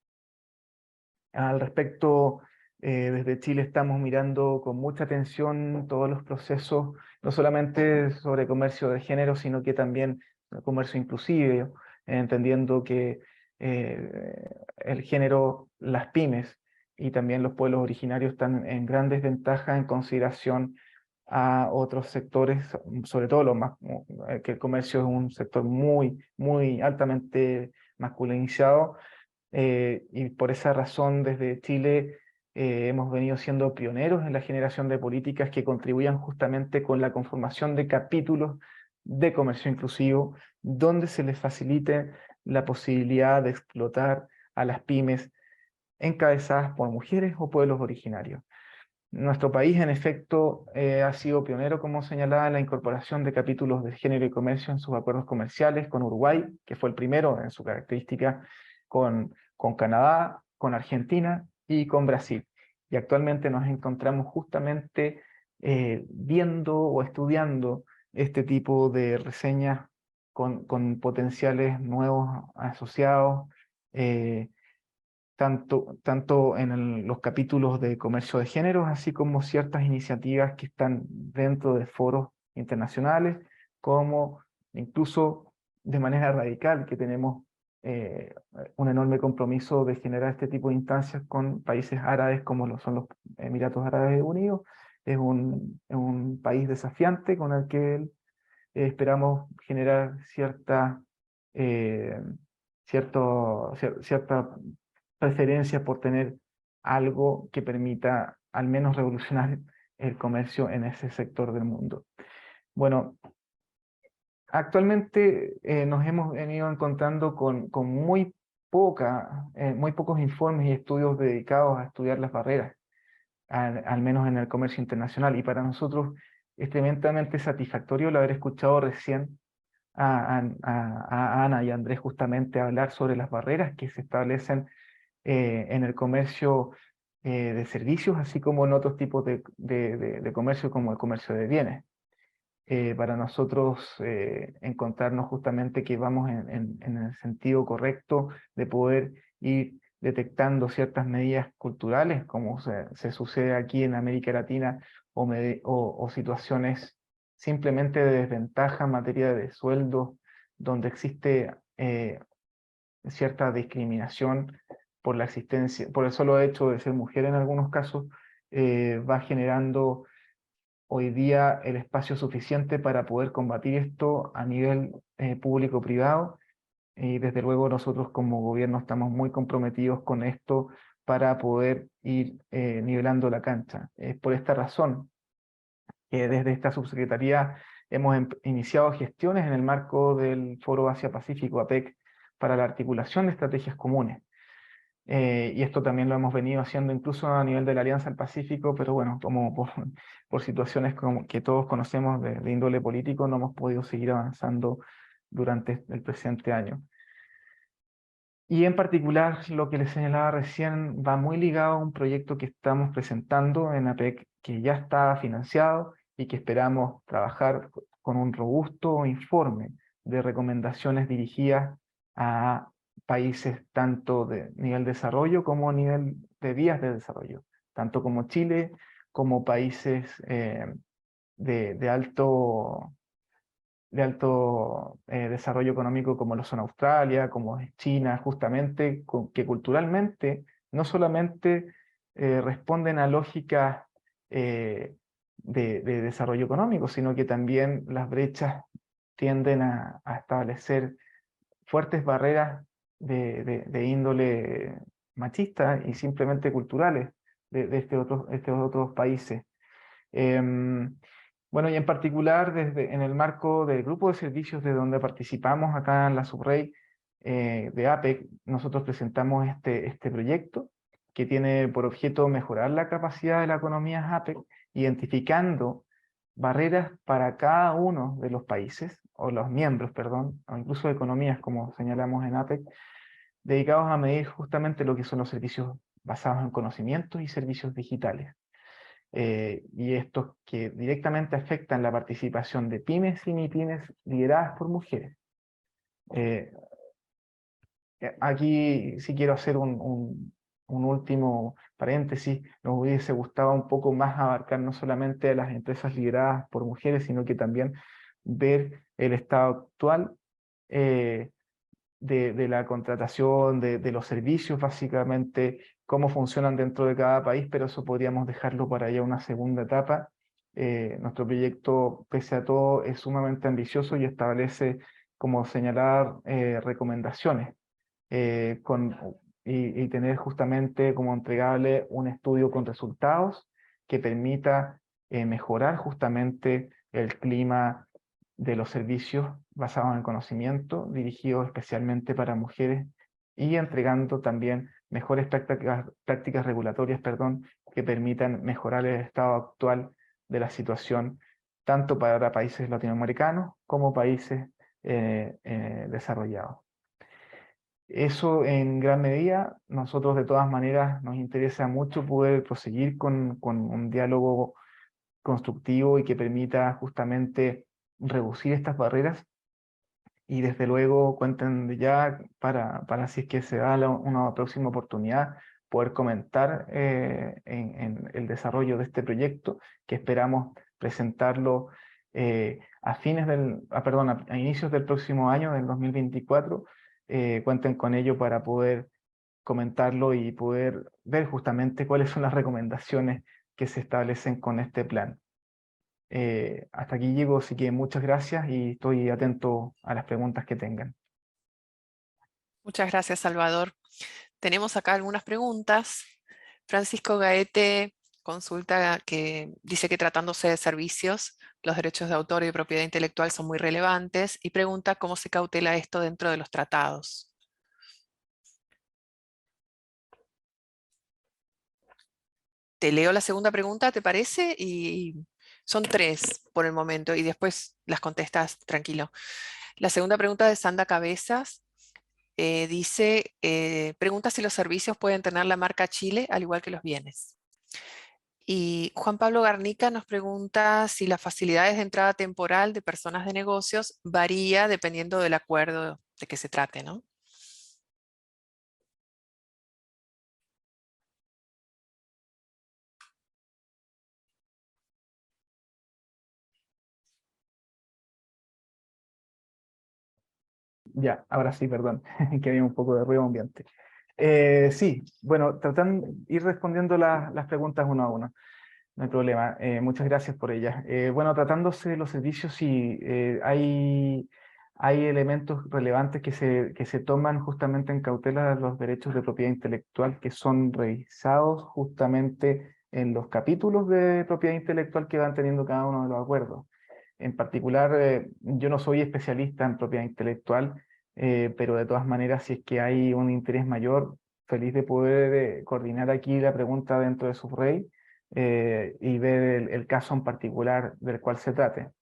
Al respecto, desde Chile estamos mirando con mucha atención todos los procesos, no solamente sobre comercio de género, sino que también comercio inclusive, entendiendo que el género, las pymes y también los pueblos originarios están en gran desventaja en consideración a otros sectores, sobre todo que el comercio es un sector muy, muy altamente masculinizado. Y por esa razón, desde Chile hemos venido siendo pioneros en la generación de políticas que contribuyan justamente con la conformación de capítulos de comercio inclusivo, donde se les facilite la posibilidad de explotar a las pymes encabezadas por mujeres o pueblos originarios. Nuestro país, en efecto, ha sido pionero, como señalaba, en la incorporación de capítulos de género y comercio en sus acuerdos comerciales con Uruguay, que fue el primero en su característica, con Canadá, con Argentina y con Brasil. Y actualmente nos encontramos justamente viendo o estudiando este tipo de reseñas con potenciales nuevos asociados, tanto en los capítulos de comercio de géneros, así como ciertas iniciativas que están dentro de foros internacionales, como incluso de manera radical, que tenemos un enorme compromiso de generar este tipo de instancias con países árabes como lo son los Emiratos Árabes Unidos, es un país desafiante con el que esperamos generar cierta preferencia por tener algo que permita al menos revolucionar el comercio en ese sector del mundo. Bueno, actualmente nos hemos venido encontrando con muy pocos informes y estudios dedicados a estudiar las barreras, al menos en el comercio internacional, y para nosotros es tremendamente satisfactorio el haber escuchado recién a Ana y a Andrés justamente hablar sobre las barreras que se establecen en el comercio de servicios, así como en otros tipos de comercio, como el comercio de bienes. Para nosotros encontrarnos justamente que vamos en el sentido correcto de poder ir detectando ciertas medidas culturales, como se sucede aquí en América Latina, o situaciones simplemente de desventaja en materia de sueldo, donde existe cierta discriminación por la existencia, por el solo hecho de ser mujer en algunos casos, va generando hoy día el espacio suficiente para poder combatir esto a nivel público-privado, y desde luego nosotros como gobierno estamos muy comprometidos con esto para poder ir nivelando la cancha. Es por esta razón que desde esta subsecretaría hemos iniciado gestiones en el marco del Foro Asia-Pacífico, APEC, para la articulación de estrategias comunes. Y esto también lo hemos venido haciendo incluso a nivel de la Alianza del Pacífico, pero bueno, como por situaciones como que todos conocemos de índole político, no hemos podido seguir avanzando durante el presente año. Y en particular, lo que les señalaba recién va muy ligado a un proyecto que estamos presentando en APEC, que ya está financiado y que esperamos trabajar con un robusto informe de recomendaciones dirigidas a países tanto de nivel de desarrollo como a nivel de vías de desarrollo, tanto como Chile, como países de alto desarrollo económico como lo son Australia, como es China, justamente, que culturalmente no solamente responden a lógicas de desarrollo económico, sino que también las brechas tienden a establecer fuertes barreras de índole machista y simplemente culturales de estos otros países. Bueno, y en particular en el marco del grupo de servicios de donde participamos acá en la Subrey de APEC, nosotros presentamos este proyecto que tiene por objeto mejorar la capacidad de la economía APEC, identificando barreras para cada uno de los países, o los miembros, perdón, o incluso economías, como señalamos en APEC, dedicados a medir justamente lo que son los servicios basados en conocimientos y servicios digitales. Y estos que directamente afectan la participación de pymes y mipymes lideradas por mujeres. Aquí sí quiero hacer un último paréntesis. Nos hubiese gustado un poco más abarcar no solamente a las empresas lideradas por mujeres, sino que también ver el estado actual de la contratación, de los servicios, básicamente, cómo funcionan dentro de cada país, pero eso podríamos dejarlo para ya una segunda etapa. Nuestro proyecto, pese a todo, es sumamente ambicioso y establece, como señalar, recomendaciones y tener justamente como entregable un estudio con resultados que permita mejorar justamente el clima de los servicios basados en conocimiento, dirigidos especialmente para mujeres, y entregando también mejores prácticas regulatorias, que permitan mejorar el estado actual de la situación, tanto para países latinoamericanos como países desarrollados. Eso en gran medida. Nosotros de todas maneras nos interesa mucho poder proseguir con un diálogo constructivo y que permita justamente reducir estas barreras, y desde luego cuenten ya para si es que se da una próxima oportunidad poder comentar en el desarrollo de este proyecto, que esperamos presentarlo a inicios del próximo año, del 2024. Cuenten con ello para poder comentarlo y poder ver justamente cuáles son las recomendaciones que se establecen con este plan. Hasta aquí llego, así que muchas gracias y estoy atento a las preguntas que tengan. Muchas gracias, Salvador. Tenemos acá algunas preguntas. Francisco Gaete consulta que dice que tratándose de servicios, los derechos de autor y de propiedad intelectual son muy relevantes y pregunta cómo se cautela esto dentro de los tratados. Te leo la segunda pregunta, ¿te parece? Y son 3 por el momento y después las contestas tranquilo. La segunda pregunta de Sandra Cabezas dice, pregunta si los servicios pueden tener la marca Chile al igual que los bienes. Y Juan Pablo Garnica nos pregunta si las facilidades de entrada temporal de personas de negocios varía dependiendo del acuerdo de que se trate, ¿no? Ya, ahora sí, perdón, que había un poco de ruido ambiente. Sí, bueno, ir respondiendo las preguntas uno a uno, no hay problema. Muchas gracias por ellas. Bueno, tratándose de los servicios, sí, hay elementos relevantes que se toman justamente en cautela de los derechos de propiedad intelectual que son revisados justamente en los capítulos de propiedad intelectual que van teniendo cada uno de los acuerdos. En particular, yo no soy especialista en propiedad intelectual, pero de todas maneras, si es que hay un interés mayor, feliz de poder coordinar aquí la pregunta dentro de Subrey y ver el caso en particular del cual se trate.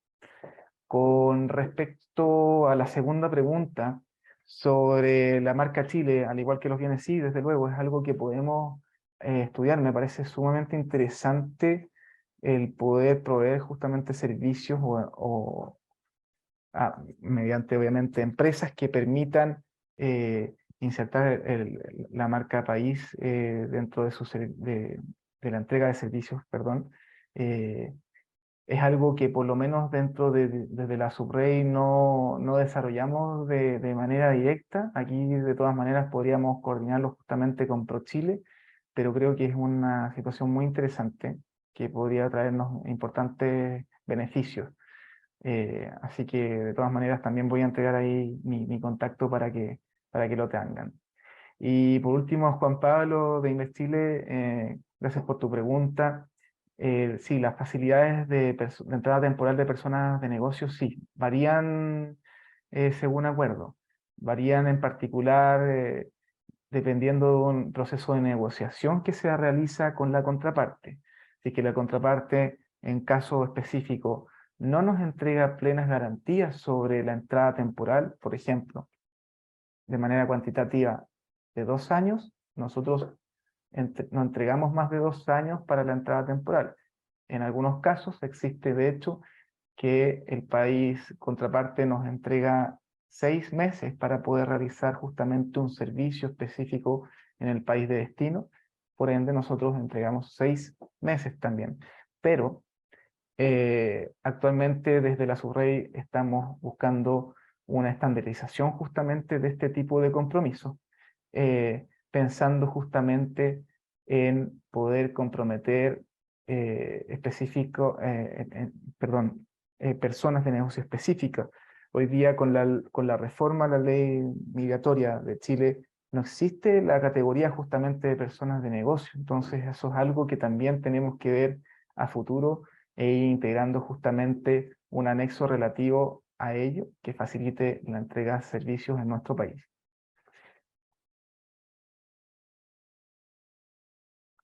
Con respecto a la segunda pregunta sobre la marca Chile, al igual que los bienes, sí, desde luego, es algo que podemos estudiar. Me parece sumamente interesante el poder proveer justamente servicios mediante obviamente empresas que permitan insertar la marca país dentro de la entrega de servicios, perdón. Es algo que por lo menos desde la Subrey no desarrollamos de manera directa. Aquí de todas maneras podríamos coordinarlo justamente con ProChile, pero creo que es una situación muy interesante que podría traernos importantes beneficios. Así que de todas maneras también voy a entregar ahí mi contacto para que lo tengan. Y por último, Juan Pablo de Investile, gracias por tu pregunta. Sí, las facilidades de entrada temporal de personas de negocios sí, varían según acuerdo. Varían en particular dependiendo de un proceso de negociación que se realiza con la contraparte. Así que la contraparte, en caso específico, no nos entrega plenas garantías sobre la entrada temporal, por ejemplo, de manera cuantitativa de 2 años, nosotros no entregamos más de 2 años para la entrada temporal. En algunos casos existe de hecho que el país contraparte nos entrega 6 meses para poder realizar justamente un servicio específico en el país de destino. Por ende, nosotros entregamos 6 meses también. Pero actualmente desde la Subrey estamos buscando una estandarización justamente de este tipo de compromisos, pensando justamente en poder comprometer personas de negocio específicas. Hoy día con la reforma a la ley migratoria de Chile no existe la categoría justamente de personas de negocio, entonces eso es algo que también tenemos que ver a futuro e ir integrando justamente un anexo relativo a ello que facilite la entrega de servicios en nuestro país.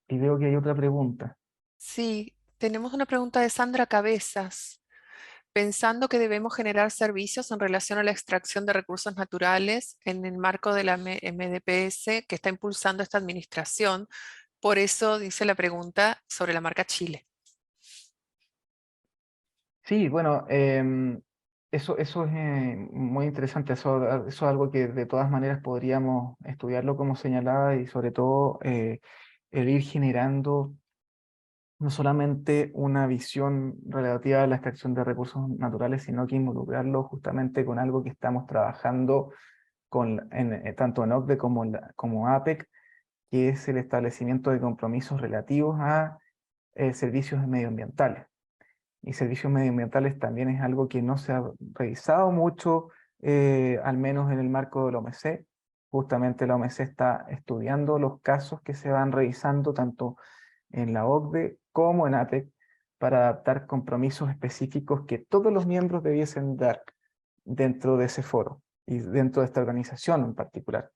Y veo que hay otra pregunta. Sí, tenemos una pregunta de Sandra Cabezas. Pensando que debemos generar servicios en relación a la extracción de recursos naturales en el marco de la MDPS que está impulsando esta administración. Por eso dice la pregunta sobre la marca Chile. Sí, bueno, eso es muy interesante, eso es algo que de todas maneras podríamos estudiarlo como señalaba y sobre todo el ir generando no solamente una visión relativa a la extracción de recursos naturales, sino que involucrarlo justamente con algo que estamos trabajando tanto en OCDE como APEC, que es el establecimiento de compromisos relativos a servicios medioambientales. Y servicios medioambientales también es algo que no se ha revisado mucho, al menos en el marco de la OMC. Justamente la OMC está estudiando los casos que se van revisando tanto en la OCDE como en APEC para adaptar compromisos específicos que todos los miembros debiesen dar dentro de ese foro y dentro de esta organización en particular.